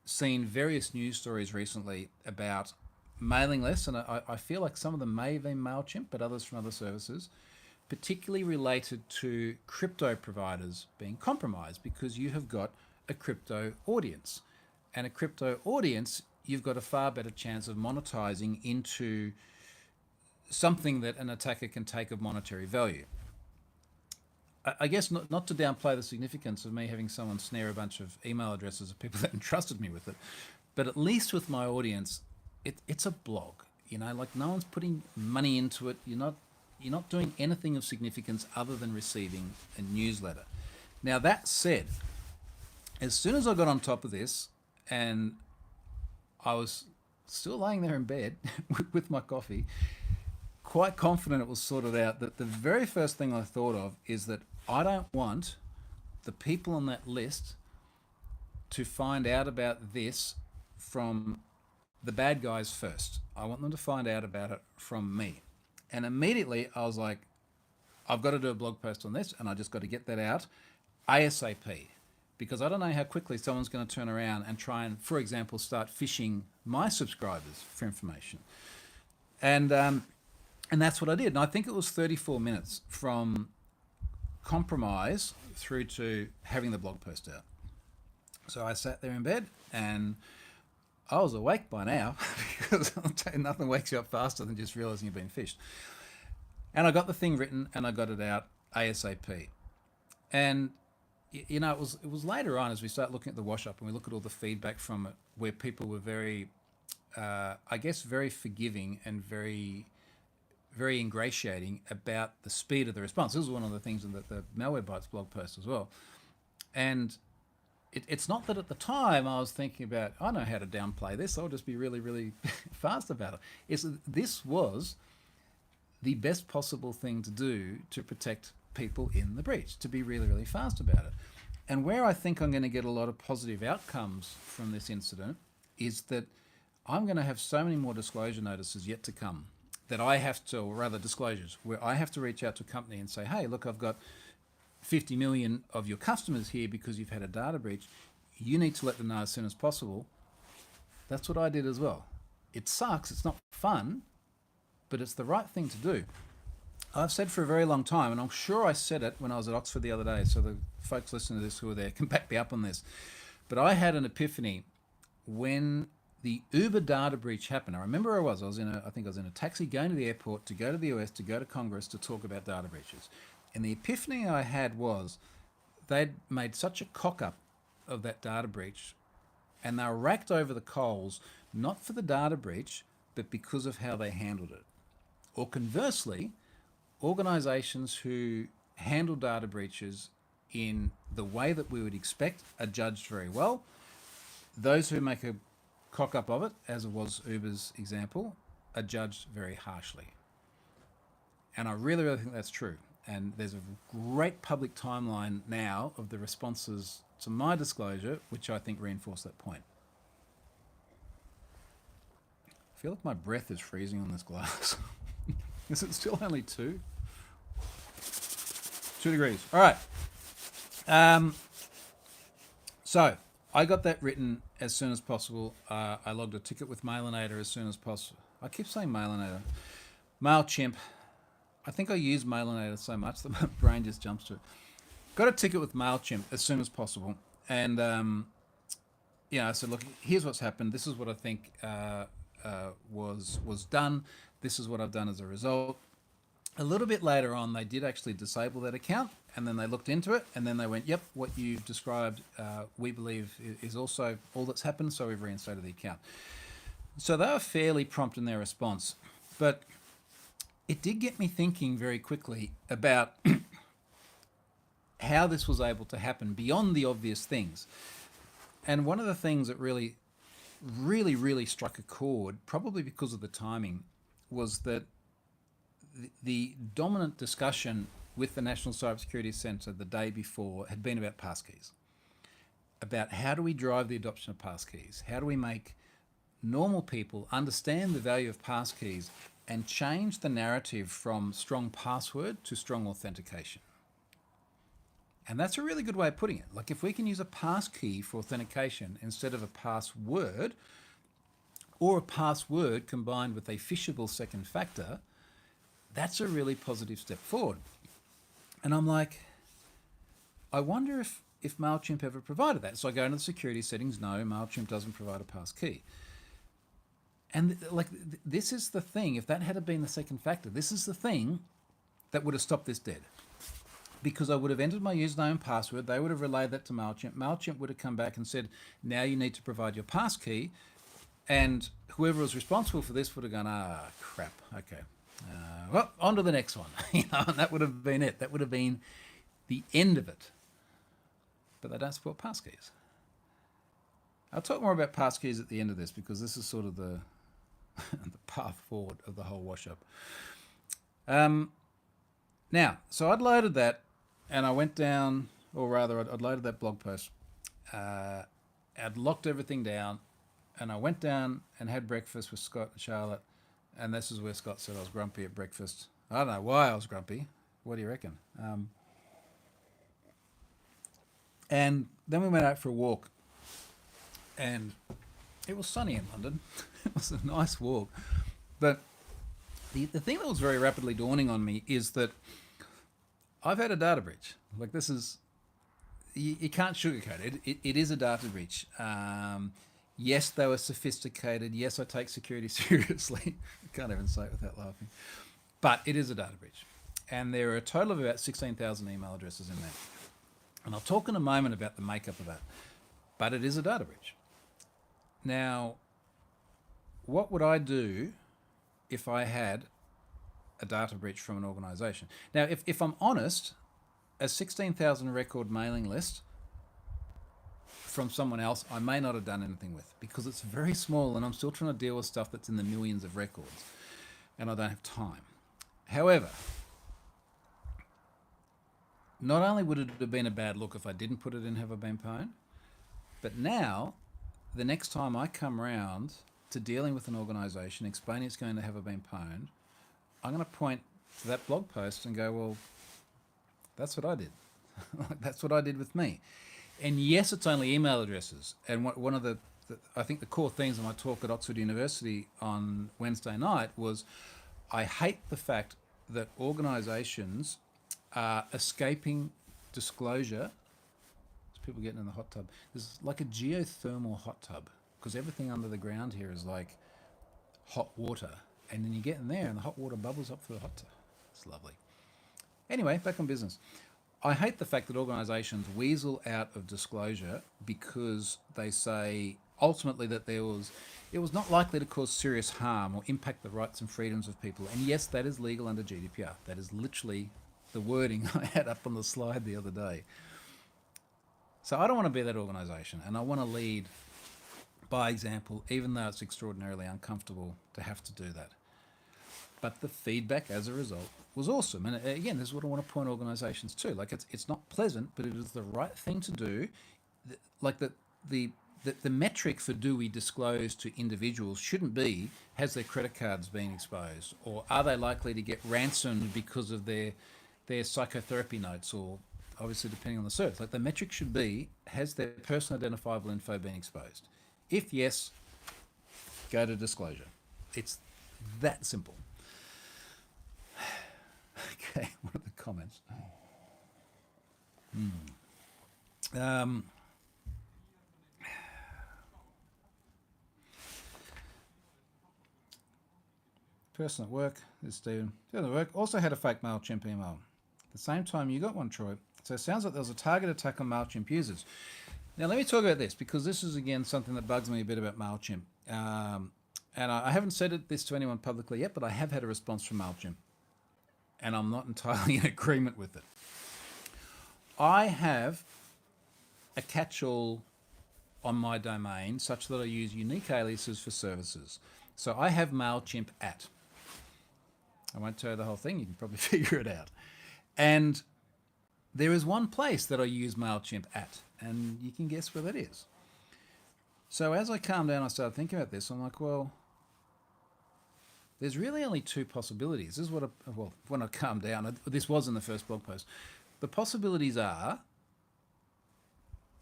seen various news stories recently about mailing lists, and I feel like some of them may have been MailChimp, but others from other services, particularly related to crypto providers being compromised because you have got a crypto audience. And a crypto audience you've got a far better chance of monetizing into something that an attacker can take of monetary value. I guess not to downplay the significance of me having someone snare a bunch of email addresses of people that entrusted me with it, but at least with my audience, it's a blog. Like no one's putting money into it. You're not doing anything of significance other than receiving a newsletter. Now that said, as soon as I got on top of this, and I was still laying there in bed with my coffee, quite confident it was sorted out, that the very first thing I thought of is that I don't want the people on that list to find out about this from the bad guys first. I want them to find out about it from me. And immediately I was like, I've got to do a blog post on this, and I just got to get that out ASAP, because I don't know how quickly someone's going to turn around and try and, for example, start phishing my subscribers for information. And that's what I did. And I think it was 34 minutes from compromise through to having the blog post out. So I sat there in bed, and I was awake by now, because I'll tell you, nothing wakes you up faster than just realizing you've been phished. And I got the thing written, and I got it out ASAP. And it was later on, as we start looking at the wash up and we look at all the feedback from it, where people were very, I guess, very forgiving and very, very ingratiating about the speed of the response. This was one of the things in the Malwarebytes blog post as well. And it's not that at the time I was thinking about, I know how to downplay this, I'll just be really, really fast about it. This was the best possible thing to do to protect people in the breach, to be really, really fast about it. And where I think I'm going to get a lot of positive outcomes from this incident is that I'm going to have so many more disclosure notices yet to come that I have to, or rather disclosures, where I have to reach out to a company and say, hey, look, I've got 50 million of your customers here because you've had a data breach. You need to let them know as soon as possible. That's what I did as well. It sucks, it's not fun, but it's the right thing to do. I've said for a very long time, and I'm sure I said it when I was at Oxford the other day, so the folks listening to this who are there can back me up on this, but I had an epiphany when the Uber data breach happened. I remember I was in a taxi going to the airport to go to the US, to go to Congress to talk about data breaches. And the epiphany I had was they'd made such a cock up of that data breach, and they were racked over the coals, not for the data breach, but because of how they handled it. Or conversely, organizations who handle data breaches in the way that we would expect are judged very well. Those who make a cock up of it, as it was Uber's example, are judged very harshly. And I really, really think that's true. And there's a great public timeline now of the responses to my disclosure, which I think reinforce that point. I feel like my breath is freezing on this glass. Is it still only 2? 2 degrees. All right. So I got that written as soon as possible. I logged a ticket with Mailinator as soon as possible. I keep saying Mailinator. MailChimp. I think I use Mailinator so much that my brain just jumps to it. Got a ticket with MailChimp as soon as possible. And, I said, look, here's what's happened. This is what I think was done. This is what I've done as a result. A little bit later on, they did actually disable that account, and then they looked into it, and then they went, yep, what you've described, we believe is also all that's happened, so we've reinstated the account. So they were fairly prompt in their response, but it did get me thinking very quickly about how this was able to happen beyond the obvious things. And one of the things that really, really, really struck a chord, probably because of the timing, was that the dominant discussion with the National Cybersecurity Centre the day before had been about passkeys, about how do we drive the adoption of passkeys? How do we make normal people understand the value of passkeys and change the narrative from strong password to strong authentication? And that's a really good way of putting it. Like, if we can use a passkey for authentication instead of a password, or a password combined with a phishable second factor, that's a really positive step forward. And I'm like, I wonder if MailChimp ever provided that. So I go into the security settings. No, MailChimp doesn't provide a passkey. And this is the thing. If that had been the second factor, this is the thing that would have stopped this dead. Because I would have entered my username and password, they would have relayed that to MailChimp. MailChimp would have come back and said, now you need to provide your passkey. And whoever was responsible for this would have gone, crap, okay. Well, on to the next one. And that would have been it. That would have been the end of it. But they don't support passkeys. I'll talk more about passkeys at the end of this because this is sort of the path forward of the whole wash-up. Now, so I'd loaded that and I went down, or rather I'd loaded that blog post. I'd locked everything down and I went down and had breakfast with Scott and Charlotte. And this is where Scott said I was grumpy at breakfast. I don't know why I was grumpy. What do you reckon? And then we went out for a walk. And it was sunny in London. It was a nice walk. But the thing that was very rapidly dawning on me is that I've had a data breach. Like this is, you can't sugarcoat it. It is a data breach. Yes, they were sophisticated. Yes, I take security seriously. I can't even say it without laughing. But it is a data breach. And there are a total of about 16,000 email addresses in there. And I'll talk in a moment about the makeup of that. But it is a data breach. Now, what would I do if I had a data breach from an organization? Now, if I'm honest, a 16,000 record mailing list from someone else, I may not have done anything with because it's very small and I'm still trying to deal with stuff that's in the millions of records and I don't have time. However, not only would it have been a bad look if I didn't put it in Have I Been Pwned, but now, the next time I come round to dealing with an organisation, explaining it's going to have been pwned, I'm going to point to that blog post and go, well, that's what I did. That's what I did with me. And yes, it's only email addresses. And one of the I think the core things in my talk at Oxford University on Wednesday night was I hate the fact that organisations are escaping disclosure. People getting in the hot tub. There's like a geothermal hot tub because everything under the ground here is like hot water. And then you get in there and the hot water bubbles up through the hot tub. It's lovely. Anyway, back on business. I hate the fact that organisations weasel out of disclosure because they say ultimately that it was not likely to cause serious harm or impact the rights and freedoms of people. And yes, that is legal under GDPR. That is literally the wording I had up on the slide the other day. So I don't want to be that organisation, and I want to lead by example, even though it's extraordinarily uncomfortable to have to do that. But the feedback as a result was awesome. And again, this is what I want to point organisations to. Like it's not pleasant, but it is the right thing to do. Like the metric for do we disclose to individuals shouldn't be has their credit cards been exposed, or are they likely to get ransomed because of their psychotherapy notes, or obviously depending on the search. Like the metric should be, has their personal identifiable info been exposed? If yes, go to disclosure. It's that simple. Okay, what are the comments? Person at work, this is Stephen. Person at work also had a fake MailChimp email. At the same time, you got one, Troy. So it sounds like there was a target attack on MailChimp users. Now, let me talk about this because this is, again, something that bugs me a bit about MailChimp. And I haven't said this to anyone publicly yet, but I have had a response from MailChimp. And I'm not entirely in agreement with it. I have a catch-all on my domain such that I use unique aliases for services. So I have MailChimp at. I won't tell you the whole thing. You can probably figure it out. And there is one place that I use MailChimp at, and you can guess where that is. So as I calmed down, I started thinking about this. I'm like, well, there's really only two possibilities. This is what when I calmed down, this was in the first blog post. The possibilities are,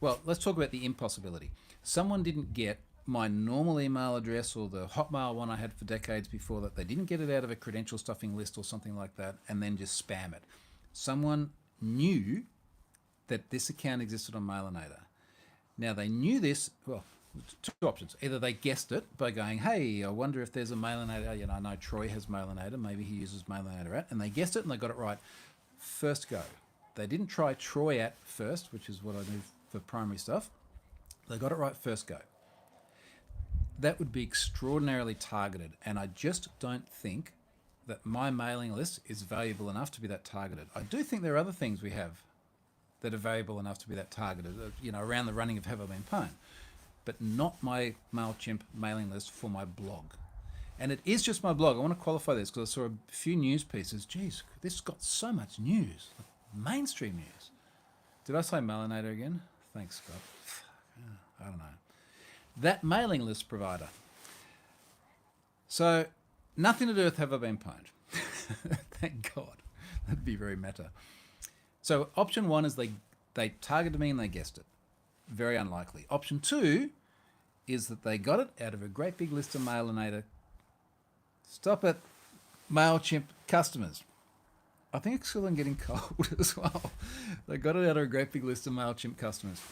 well, let's talk about the impossibility. Someone didn't get my normal email address or the Hotmail one I had for decades before that. They didn't get it out of a credential stuffing list or something like that and then just spam it. Someone knew that this account existed on Mailinator. Now they knew this, well, Two options. Either they guessed it by going, hey, I wonder if there's a Mailinator. I know Troy has Mailinator. Maybe he uses Mailinator at. And they guessed it and they got it right first go. They didn't try Troy at first, which is what I do for primary stuff. They got it right first go. That would be extraordinarily targeted. And I just don't think that my mailing list is valuable enough to be that targeted. I do think there are other things we have that are valuable enough to be that targeted, around the running of Have I Been Pwned, but not my MailChimp mailing list for my blog. And it is just my blog. I want to qualify this because I saw a few news pieces. Geez, this got so much news, mainstream news. Did I say Mailinator again? Thanks, Scott. I don't know. That mailing list provider. So, nothing to do with Have I Been Pwned. Thank God. That'd be very meta. So, option one is they targeted me and they guessed it. Very unlikely. Option two is that they got it out of a great big list of Mailinator. Stop it. MailChimp customers. I think it's still getting cold as well. They got it out of a great big list of MailChimp customers.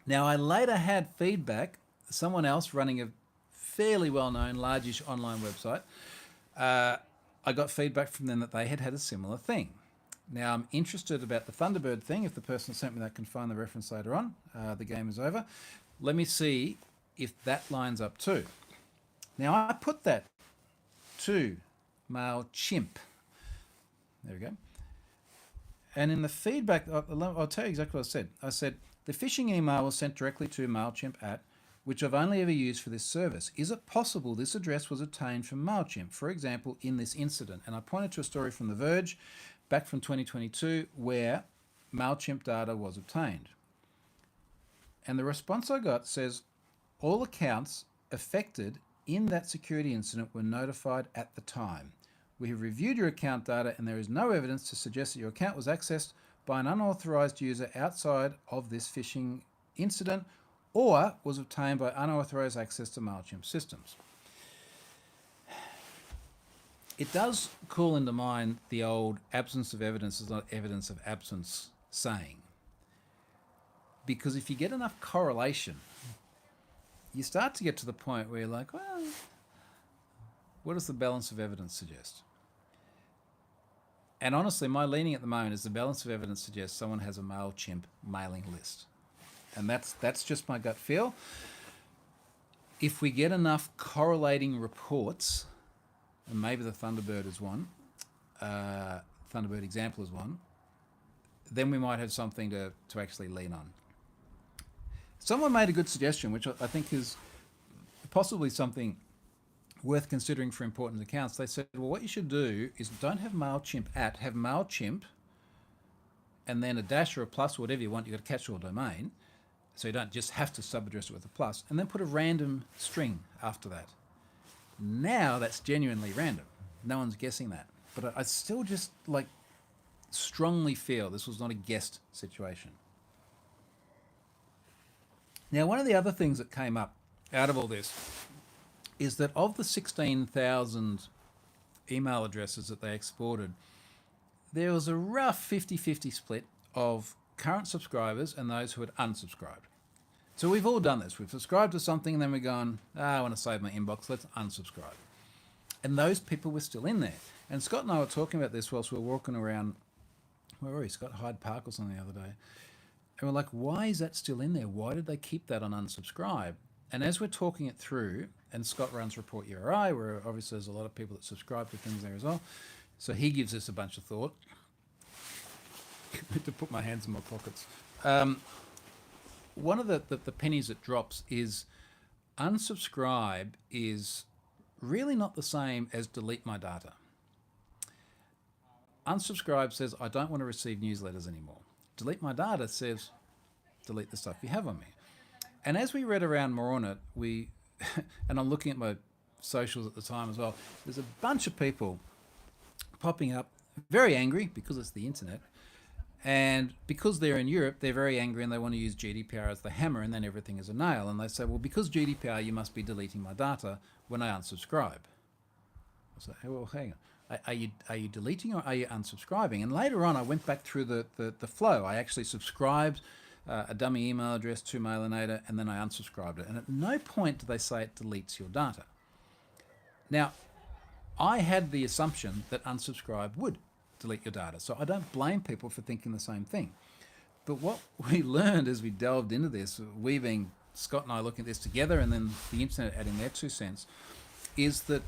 Now, I later had feedback, someone else running a fairly well-known, largish online website. I got feedback from them that they had a similar thing. Now, I'm interested about the Thunderbird thing. If the person sent me that can find the reference later on, the game is over. Let me see if that lines up too. Now, I put that to MailChimp. There we go. And in the feedback, I'll tell you exactly what I said. I said, the phishing email was sent directly to MailChimp at, which I've only ever used for this service. Is it possible this address was obtained from MailChimp, for example, in this incident? And I pointed to a story from The Verge back from 2022 where MailChimp data was obtained. And the response I got says, all accounts affected in that security incident were notified at the time. We have reviewed your account data and there is no evidence to suggest that your account was accessed by an unauthorized user outside of this phishing incident or was obtained by unauthorized access to MailChimp systems. It does call into mind the old absence of evidence is not evidence of absence saying. Because if you get enough correlation, you start to get to the point where you're like, well, what does the balance of evidence suggest? And honestly, my leaning at the moment is the balance of evidence suggests someone has a MailChimp mailing list. And that's just my gut feel. If we get enough correlating reports, and maybe the Thunderbird is one, Thunderbird example is one, then we might have something to actually lean on. Someone made a good suggestion, which I think is possibly something worth considering for important accounts. They said, well, what you should do is don't have MailChimp at, have MailChimp and then a dash or a plus or whatever you want. You've got a catch-all domain, so you don't just have to sub-address it with a plus, and then put a random string after that. Now that's genuinely random. No one's guessing that. But I still just strongly feel this was not a guessed situation. Now, one of the other things that came up out of all this is that of the 16,000 email addresses that they exported, there was a rough 50-50 split of current subscribers and those who had unsubscribed. So we've all done this. We've subscribed to something and then we're going, I want to save my inbox, let's unsubscribe. And those people were still in there. And Scott and I were talking about this whilst we were walking around, where were we? Scott, Hyde Park or something the other day. And we're like, why is that still in there? Why did they keep that on unsubscribe? And as we're talking it through, and Scott runs Report URI, where obviously there's a lot of people that subscribe to things there as well. So he gives us a bunch of thought. to put my hands in my pockets. One of the pennies that drops is unsubscribe is really not the same as delete my data. Unsubscribe says, I don't want to receive newsletters anymore. Delete my data says, delete the stuff you have on me. And as we read around more on it, and I'm looking at my socials at the time as well, there's a bunch of people popping up very angry because it's the internet. And because they're in Europe, they're very angry and they want to use GDPR as the hammer and then everything is a nail. And they say, well, because GDPR, you must be deleting my data when I unsubscribe. I say, hey, well, hang on. Are you deleting or are you unsubscribing? And later on, I went back through the flow. I actually subscribed a dummy email address to Mailinator, and then I unsubscribed it. And at no point do they say it deletes your data. Now, I had the assumption that unsubscribe would delete your data, so I don't blame people for thinking the same thing. But what we learned as we delved into this, we being Scott and I looking at this together, and then the internet adding their 2 cents, is that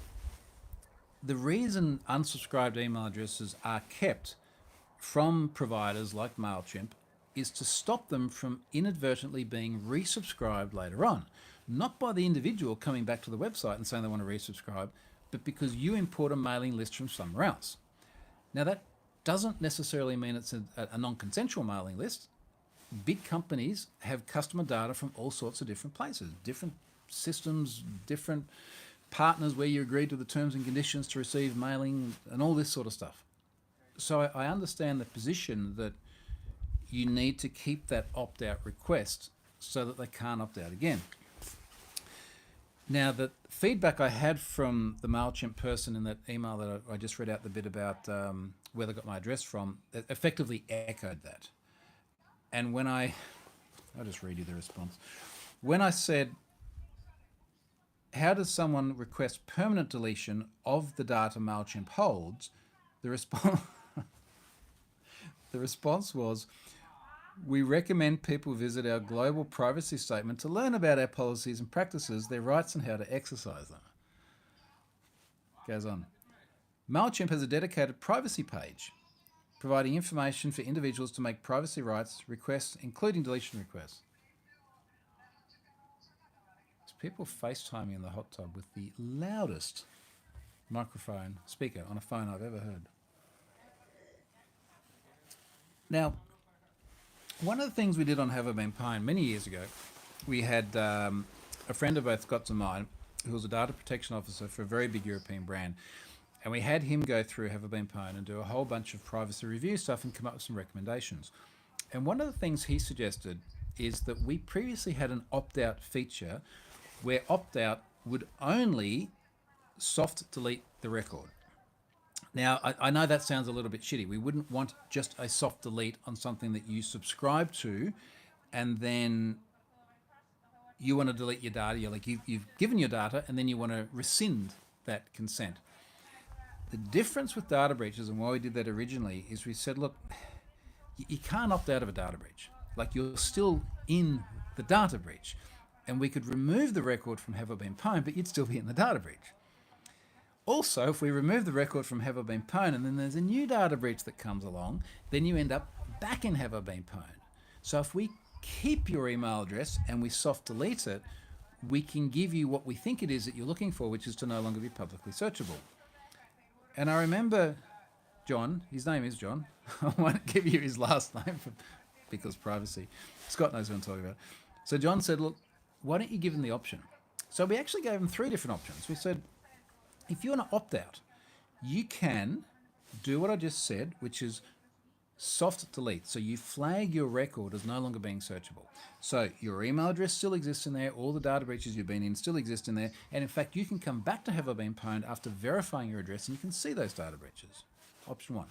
the reason unsubscribed email addresses are kept from providers like MailChimp is to stop them from inadvertently being resubscribed later on. Not by the individual coming back to the website and saying they want to resubscribe, but because you import a mailing list from somewhere else. Now, that doesn't necessarily mean it's a non-consensual mailing list. Big companies have customer data from all sorts of different places, different systems, different partners where you agree to the terms and conditions to receive mailing and all this sort of stuff. So I understand the position that you need to keep that opt-out request so that they can't opt out again. Now, the feedback I had from the MailChimp person in that email that I just read out the bit about where they got my address from, effectively echoed that. And when I'll just read you the response. When I said, how does someone request permanent deletion of the data MailChimp holds? The response was, we recommend people visit our global privacy statement to learn about our policies and practices, their rights, and how to exercise them. Goes on. MailChimp has a dedicated privacy page, providing information for individuals to make privacy rights requests, including deletion requests. There's people FaceTiming in the hot tub with the loudest microphone speaker on a phone I've ever heard. Now, one of the things we did on Have I Been Pwned many years ago, we had a friend of both Scott's and mine who was a data protection officer for a very big European brand. And we had him go through Have I Been Pwned and do a whole bunch of privacy review stuff and come up with some recommendations. And one of the things he suggested is that we previously had an opt-out feature where opt-out would only soft delete the record. Now, I know that sounds a little bit shitty. We wouldn't want just a soft delete on something that you subscribe to, and then you want to delete your data. You've given your data, and then you want to rescind that consent. The difference with data breaches and why we did that originally is we said, look, you can't opt out of a data breach. Like, you're still in the data breach. And we could remove the record from Have I Been Pwned, but you'd still be in the data breach. Also, if we remove the record from Have I Been Pwned and then there's a new data breach that comes along, then you end up back in Have I Been Pwned. So if we keep your email address and we soft delete it, we can give you what we think it is that you're looking for, which is to no longer be publicly searchable. And I remember John, his name is John, I won't give you his last name because privacy. Scott knows what I'm talking about. So John said, look, why don't you give him the option? So we actually gave him 3 different options. We said, if you want to opt out, you can do what I just said, which is soft delete. So you flag your record as no longer being searchable. So your email address still exists in there, all the data breaches you've been in still exist in there, and in fact you can come back to Have I Been Pwned after verifying your address and you can see those data breaches. Option 1.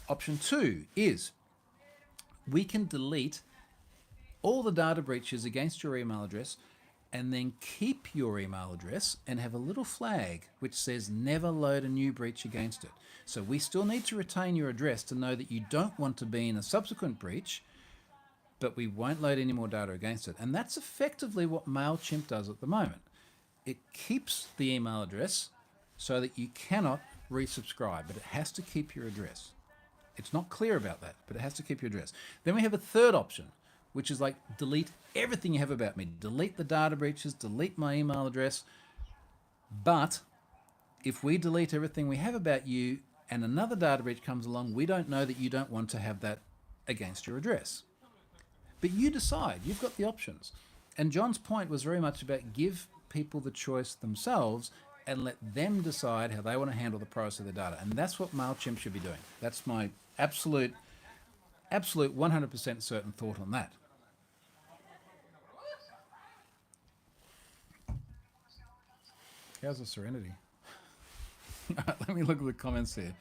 Option 2 is we can delete all the data breaches against your email address and then keep your email address and have a little flag which says never load a new breach against it. So we still need to retain your address to know that you don't want to be in a subsequent breach, but we won't load any more data against it. And that's effectively what MailChimp does at the moment. It keeps the email address so that you cannot resubscribe, but it has to keep your address. It's not clear about that, but it has to keep your address. Then we have a third option, which is like delete everything you have about me. Delete the data breaches, delete my email address. But if we delete everything we have about you and another data breach comes along, we don't know that you don't want to have that against your address. But you decide, you've got the options. And John's point was very much about give people the choice themselves and let them decide how they want to handle the privacy of their data. And that's what MailChimp should be doing. That's my absolute 100% certain thought on that. How's the Serenity? Let me look at the comments here.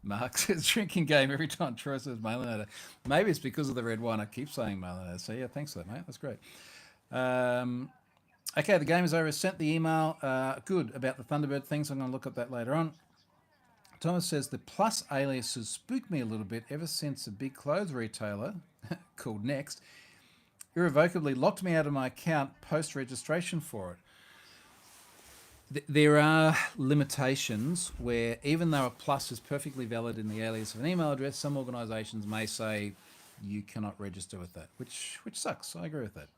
Mark says drinking game every time Troy says Malinato. Maybe it's because of the red wine. I keep saying Malinato. So yeah, thanks for that, mate. That's great. Um, okay, the game is over. Sent the email. Good about the Thunderbird thing. So I'm going to look at that later on. Thomas says the Plus aliases spooked me a little bit ever since a big clothes retailer called Next irrevocably locked me out of my account post registration for it. There are limitations where, even though a plus is perfectly valid in the alias of an email address, some organisations may say you cannot register with that, which sucks. I agree with that.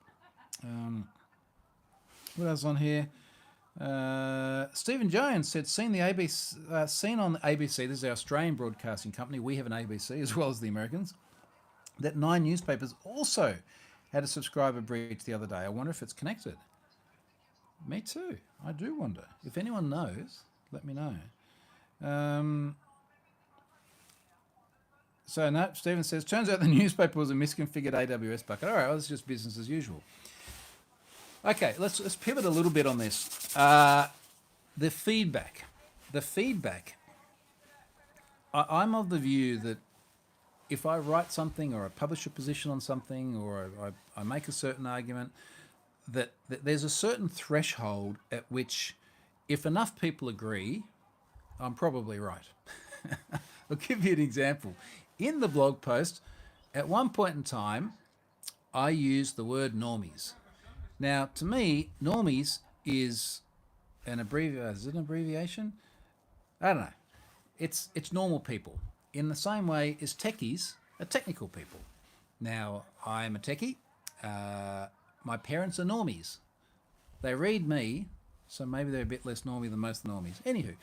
What else on here? Stephen Jones said, seen on the ABC. This is our Australian broadcasting company. We have an ABC as well as the Americans. That Nine newspapers also had a subscriber breach the other day. I wonder if it's connected. Me too. I do wonder. If anyone knows, let me know. So no, Stephen says, turns out the newspaper was a misconfigured AWS bucket. All right, well, it's just business as usual. Okay, let's pivot a little bit on this. The feedback. I'm of the view that if I write something or I publish a position on something or I make a certain argument, that there's a certain threshold at which, if enough people agree, I'm probably right. I'll give you an example. In the blog post, at one point in time, I used the word normies. Now, to me, normies is an abbreviation. Is it an abbreviation? I don't know. It's normal people. In the same way as techies are technical people. Now, I'm a techie. My parents are normies. They read me, so maybe they're a bit less normie than most normies. Anywho,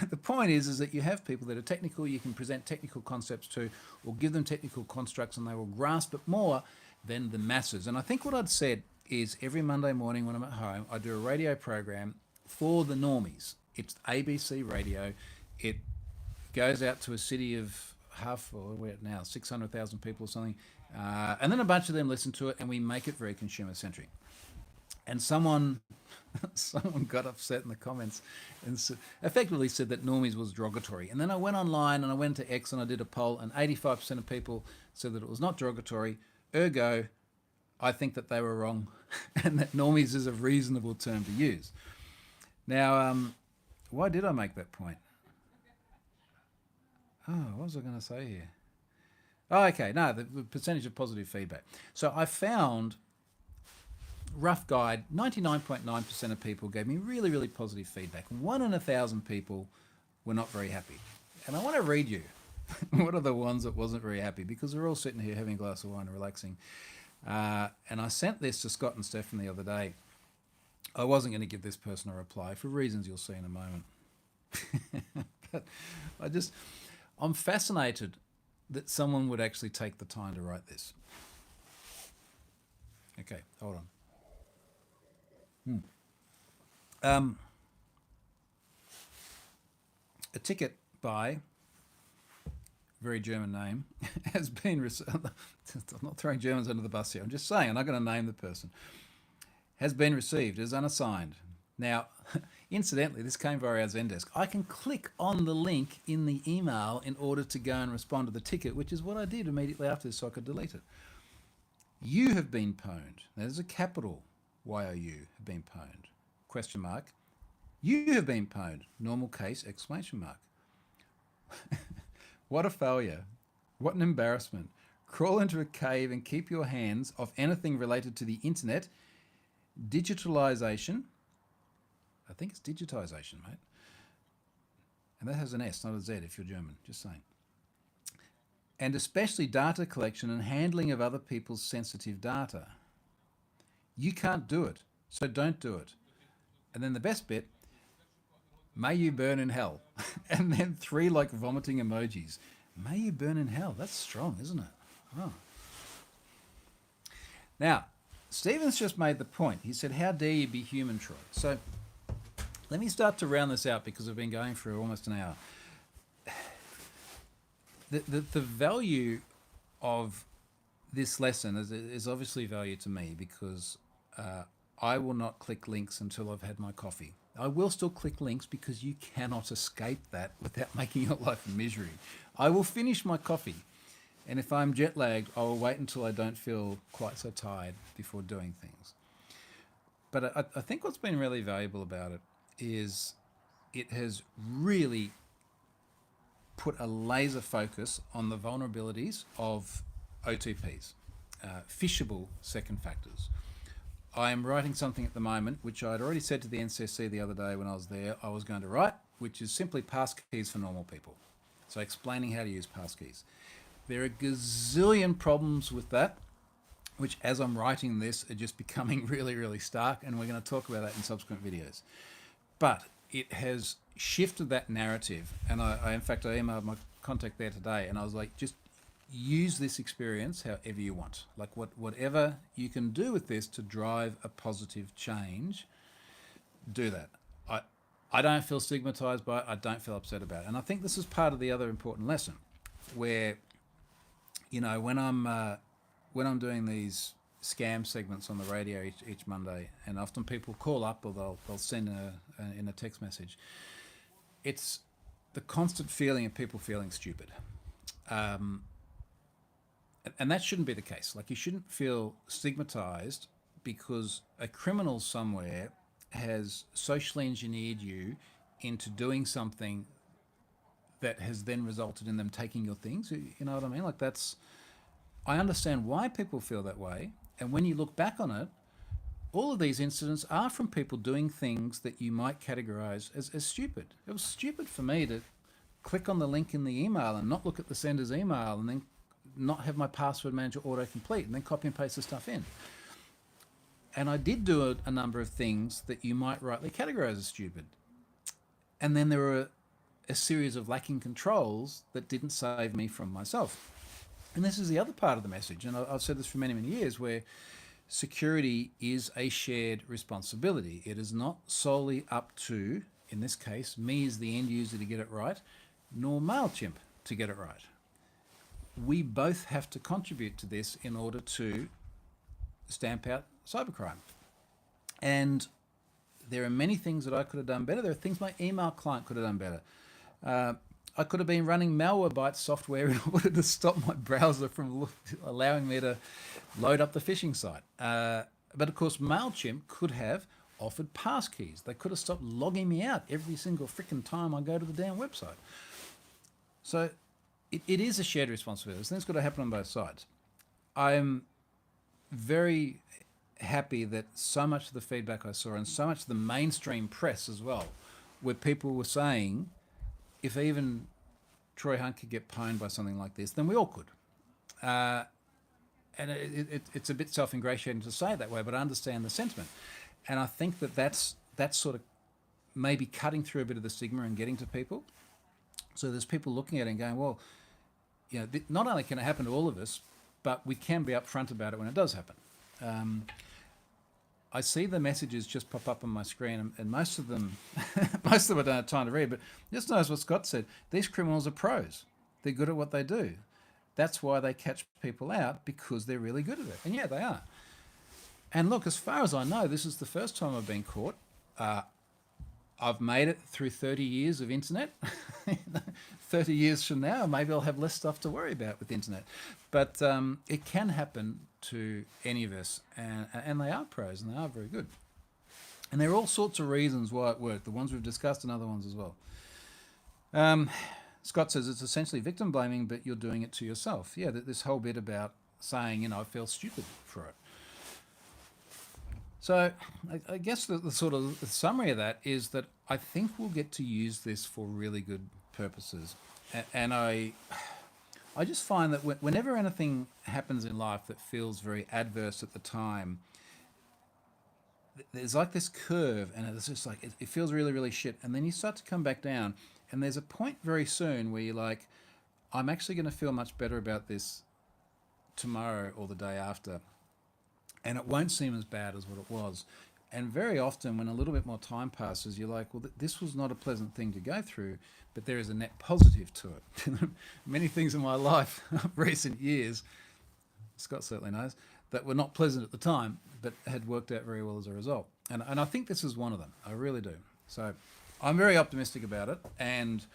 the point is that you have people that are technical, you can present technical concepts to, or give them technical constructs, and they will grasp it more than the masses. And I think what I'd said is every Monday morning when I'm at home, I do a radio program for the normies. It's ABC radio. It goes out to a city of we're at now 600,000 people or something, and then a bunch of them listen to it, and we make it very consumer centric. And someone got upset in the comments and effectively said that normies was derogatory. And then I went online and I went to X and I did a poll, and 85% of people said that it was not derogatory. Ergo, I think that they were wrong, and that normies is a reasonable term to use. Now, why did I make that point? Oh, what was I going to say here? Oh, okay. No, the percentage of positive feedback. So I found, rough guide, 99.9% of people gave me really, really positive feedback. 1 in 1,000 people were not very happy. And I want to read you what are the ones that wasn't very happy, because we're all sitting here having a glass of wine and relaxing. And I sent this to Scott and Stefan the other day. I wasn't going to give this person a reply for reasons you'll see in a moment. But I'm fascinated that someone would actually take the time to write this. Okay, hold on. A ticket by, very German name, has been I'm not throwing Germans under the bus here. I'm just saying, I'm not going to name the person. Has been received as unassigned. Now, incidentally, this came via our Zendesk. I can click on the link in the email in order to go and respond to the ticket, which is what I did immediately after this, so I could delete it. You have been pwned. There's a capital YOU have been pwned. Question mark. You have been pwned. Normal case, exclamation mark. What a failure. What an embarrassment. Crawl into a cave and keep your hands off anything related to the internet. Digitalization. I think it's digitization, mate. And that has an S, not a Z if you're German, just saying. And especially data collection and handling of other people's sensitive data. You can't do it, so don't do it. And then the best bit, may you burn in hell. And then 3 like vomiting emojis. May you burn in hell. That's strong, isn't it? Oh. Now, Stephen's just made the point. He said, how dare you be human, Troy? So let me start to round this out, because we've been going for almost an hour. The value of this lesson is obviously value to me, because I will not click links until I've had my coffee. I will still click links because you cannot escape that without making your life a misery. I will finish my coffee, and if I'm jet lagged, I will wait until I don't feel quite so tired before doing things. But I think what's been really valuable about it is it has really put a laser focus on the vulnerabilities of OTPs, phishable second factors. I am writing something at the moment, which I'd already said to the NCC the other day when I was there, I was going to write, which is simply passkeys for normal people. So explaining how to use passkeys. There are gazillion problems with that, which as I'm writing this are just becoming really, really stark, and we're going to talk about that in subsequent videos. But it has shifted that narrative, and in fact, I emailed my contact there today, and I was like, just use this experience however you want. Like whatever you can do with this to drive a positive change, do that. I don't feel stigmatized by it. I don't feel upset about it. And I think this is part of the other important lesson where, you know, when I'm doing these scam segments on the radio each Monday, and often people call up or they'll send in a text message, it's the constant feeling of people feeling stupid. And that shouldn't be the case. Like, you shouldn't feel stigmatized because a criminal somewhere has socially engineered you into doing something that has then resulted in them taking your things. You know what I mean? Like, I understand why people feel that way. And when you look back on it, all of these incidents are from people doing things that you might categorize as stupid. It was stupid for me to click on the link in the email and not look at the sender's email and then not have my password manager autocomplete and then copy and paste the stuff in. And I did do a number of things that you might rightly categorize as stupid. And then there were a series of lacking controls that didn't save me from myself. And this is the other part of the message, and I've said this for many, many years, where security is a shared responsibility. It is not solely up to, in this case, me as the end user to get it right, nor MailChimp to get it right. We both have to contribute to this in order to stamp out cybercrime. And there are many things that I could have done better. There are things my email client could have done better. I could have been running Malwarebytes software in order to stop my browser from allowing me to load up the phishing site. But of course, MailChimp could have offered passkeys. They could have stopped logging me out every single freaking time I go to the damn website. So it is a shared responsibility. This thing's got to happen on both sides. I'm very happy that so much of the feedback I saw, and so much of the mainstream press as well, where people were saying, if even Troy Hunt could get pwned by something like this, then we all could. And it's a bit self-ingratiating to say it that way, but I understand the sentiment. And I think that's sort of maybe cutting through a bit of the stigma and getting to people. So there's people looking at it and going, well, you know, not only can it happen to all of us, but we can be upfront about it when it does happen. I see the messages just pop up on my screen, and most of them I don't have time to read, but just notice what Scott said. These criminals are pros. They're good at what they do. That's why they catch people out, because they're really good at it. And yeah, they are. And look, as far as I know, this is the first time I've been caught. I've made it through 30 years of internet. 30 years from now, maybe I'll have less stuff to worry about with the internet. But it can happen to any of us, and they are pros, and they are very good. And there are all sorts of reasons why it worked, the ones we've discussed and other ones as well. Scott says it's essentially victim blaming, but you're doing it to yourself. Yeah, this whole bit about saying, you know, I feel stupid for it. So I guess the sort of the summary of that is that I think we'll get to use this for really good purposes. And I just find that whenever anything happens in life that feels very adverse at the time, there's like this curve, and it's just like, it feels really, really shit. And then you start to come back down, and there's a point very soon where you're like, I'm actually going to feel much better about this tomorrow or the day after. And it won't seem as bad as what it was. And very often when a little bit more time passes, you're like, well, this was not a pleasant thing to go through, but there is a net positive to it. Many things in my life, recent years, Scott certainly knows, that were not pleasant at the time, but had worked out very well as a result. And I think this is one of them. I really do. So I'm very optimistic about it, and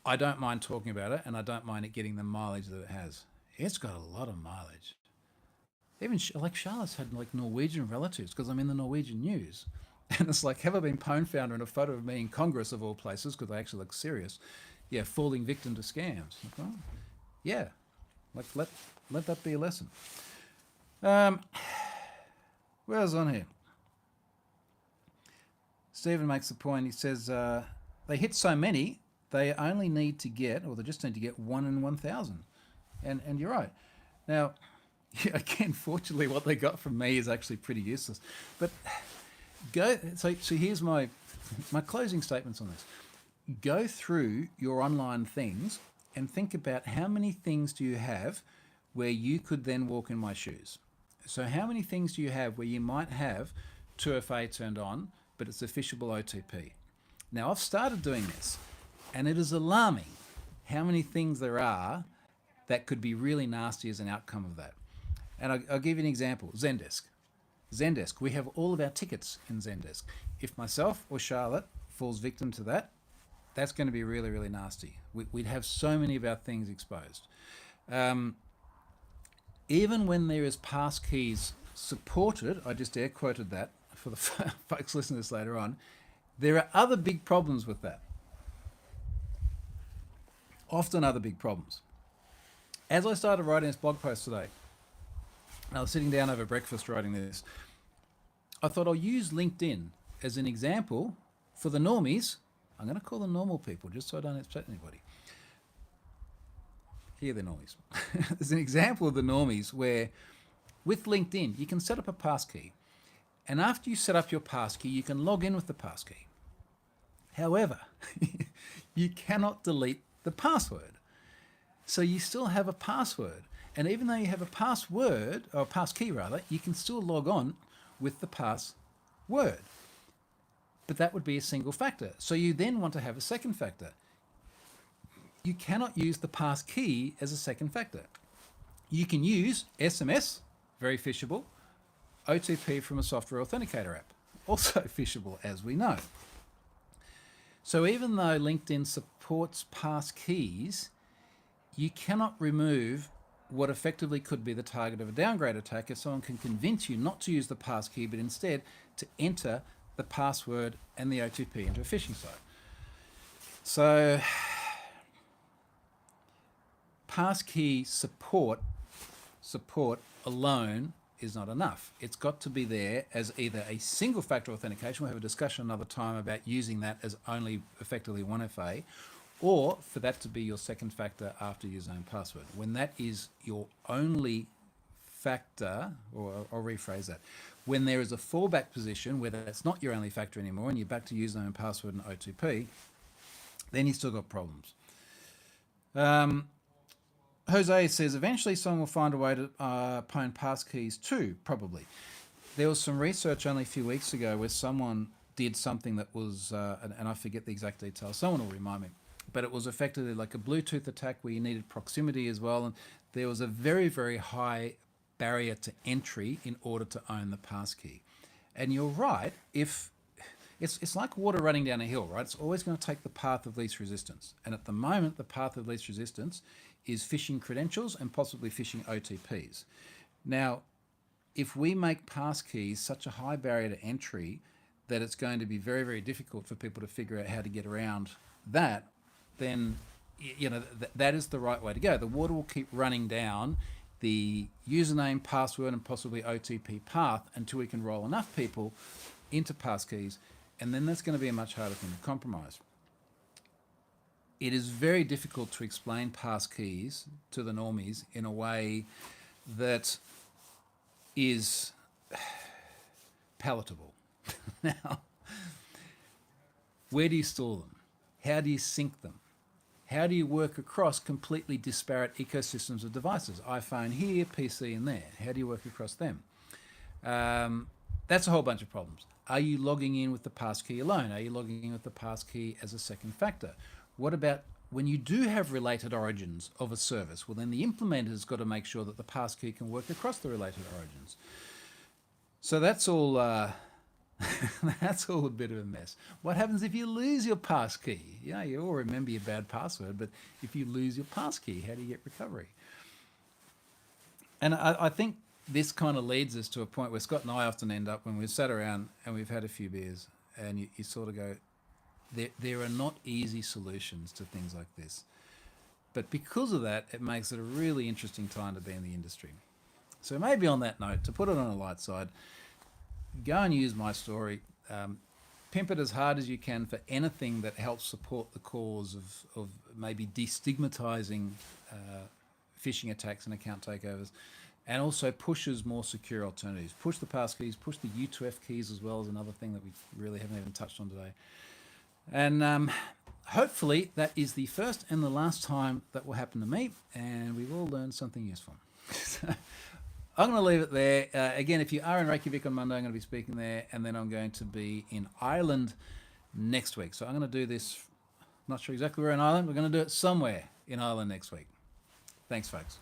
I don't mind talking about it, and I don't mind it getting the mileage that it has. It's got a lot of mileage. Even like Charlotte's had like Norwegian relatives because I'm in the Norwegian news. And it's like, have I been pwn founder in a photo of me in Congress of all places because they actually look serious? Yeah, falling victim to scams. Like, well, yeah, like let that be a lesson. Um, where's on here? Stephen makes the point. He says they hit so many, they only need to get, or they just need to get 1 in 1,000. And you're right. Now, yeah, again, fortunately, what they got from me is actually pretty useless. But go. So here's my closing statements on this. Go through your online things and think about how many things do you have where you could then walk in my shoes. So how many things do you have where you might have 2FA turned on, but it's a phishable OTP? Now I've started doing this, and it is alarming how many things there are that could be really nasty as an outcome of that. And I'll give you an example. Zendesk. Zendesk, we have all of our tickets in Zendesk. If myself or Charlotte falls victim to that, that's going to be really, really nasty. We'd have so many of our things exposed. Even when there is passkeys supported, I just air quoted that for the folks listening to this later on, there are other big problems with that. Often other big problems. As I started writing this blog post today, and I was sitting down over breakfast writing this, I thought I'll use LinkedIn as an example for the normies. I'm going to call them normal people just so I don't upset anybody. Here the normies. There's an example of the normies where with LinkedIn, you can set up a passkey. And after you set up your passkey, you can log in with the passkey. However, you cannot delete the password. So you still have a password. And even though you have a password, or passkey rather, you can still log on with the password. But that would be a single factor. So you then want to have a second factor. You cannot use the passkey as a second factor. You can use SMS, very phishable, OTP from a software authenticator app, also phishable as we know. So even though LinkedIn supports passkeys, you cannot remove what effectively could be the target of a downgrade attack if someone can convince you not to use the passkey, but instead to enter the password and the OTP into a phishing site. So passkey support alone is not enough. It's got to be there as either a single factor authentication. We'll have a discussion another time about using that as only effectively 1FA, or for that to be your second factor after your zone password. When that is your only factor, or I'll rephrase that, when there is a fallback position where that's not your only factor anymore and you're back to username, password and OTP, then you've still got problems. Jose says, eventually someone will find a way to pwn passkeys too, probably. There was some research only a few weeks ago where someone did something that was, and I forget the exact details, someone will remind me, but it was effectively like a Bluetooth attack where you needed proximity as well, and there was a very, very high barrier to entry in order to own the passkey. And you're right, if it's like water running down a hill, right? It's always going to take the path of least resistance. And at the moment, the path of least resistance is phishing credentials and possibly phishing OTPs. Now, if we make passkeys such a high barrier to entry that it's going to be very, very difficult for people to figure out how to get around that, then that is the right way to go. The water will keep running down the username, password, and possibly OTP path until we can roll enough people into passkeys, and then that's going to be a much harder thing to compromise. It is very difficult to explain passkeys to the normies in a way that is palatable. Now, where do you store them? How do you sync them? How do you work across completely disparate ecosystems of devices? iPhone here, PC in there. How do you work across them? That's a whole bunch of problems. Are you logging in with the passkey alone? Are you logging in with the passkey as a second factor? What about when you do have related origins of a service? Well, then the implementer's got to make sure that the passkey can work across the related origins. So that's all That's all a bit of a mess. What happens if you lose your pass key? Yeah, you all remember your bad password, but if you lose your pass key, how do you get recovery? And I think this kind of leads us to a point where Scott and I often end up when we've sat around and we've had a few beers, and you sort of go, there are not easy solutions to things like this. But because of that, it makes it a really interesting time to be in the industry. So maybe on that note, to put it on a light side, go and use my story. Pimp it as hard as you can for anything that helps support the cause of maybe destigmatizing phishing attacks and account takeovers, and also pushes more secure alternatives. Push the pass keys, push the U2F keys as well, as another thing that we really haven't even touched on today. And hopefully that is the first and the last time that will happen to me, and we've all learned something useful. So I'm going to leave it there. Again, if you are in Reykjavik on Monday, I'm going to be speaking there, and then I'm going to be in Ireland next week. So I'm going to do this, not sure exactly where in Ireland. We're going to do it somewhere in Ireland next week. Thanks, folks.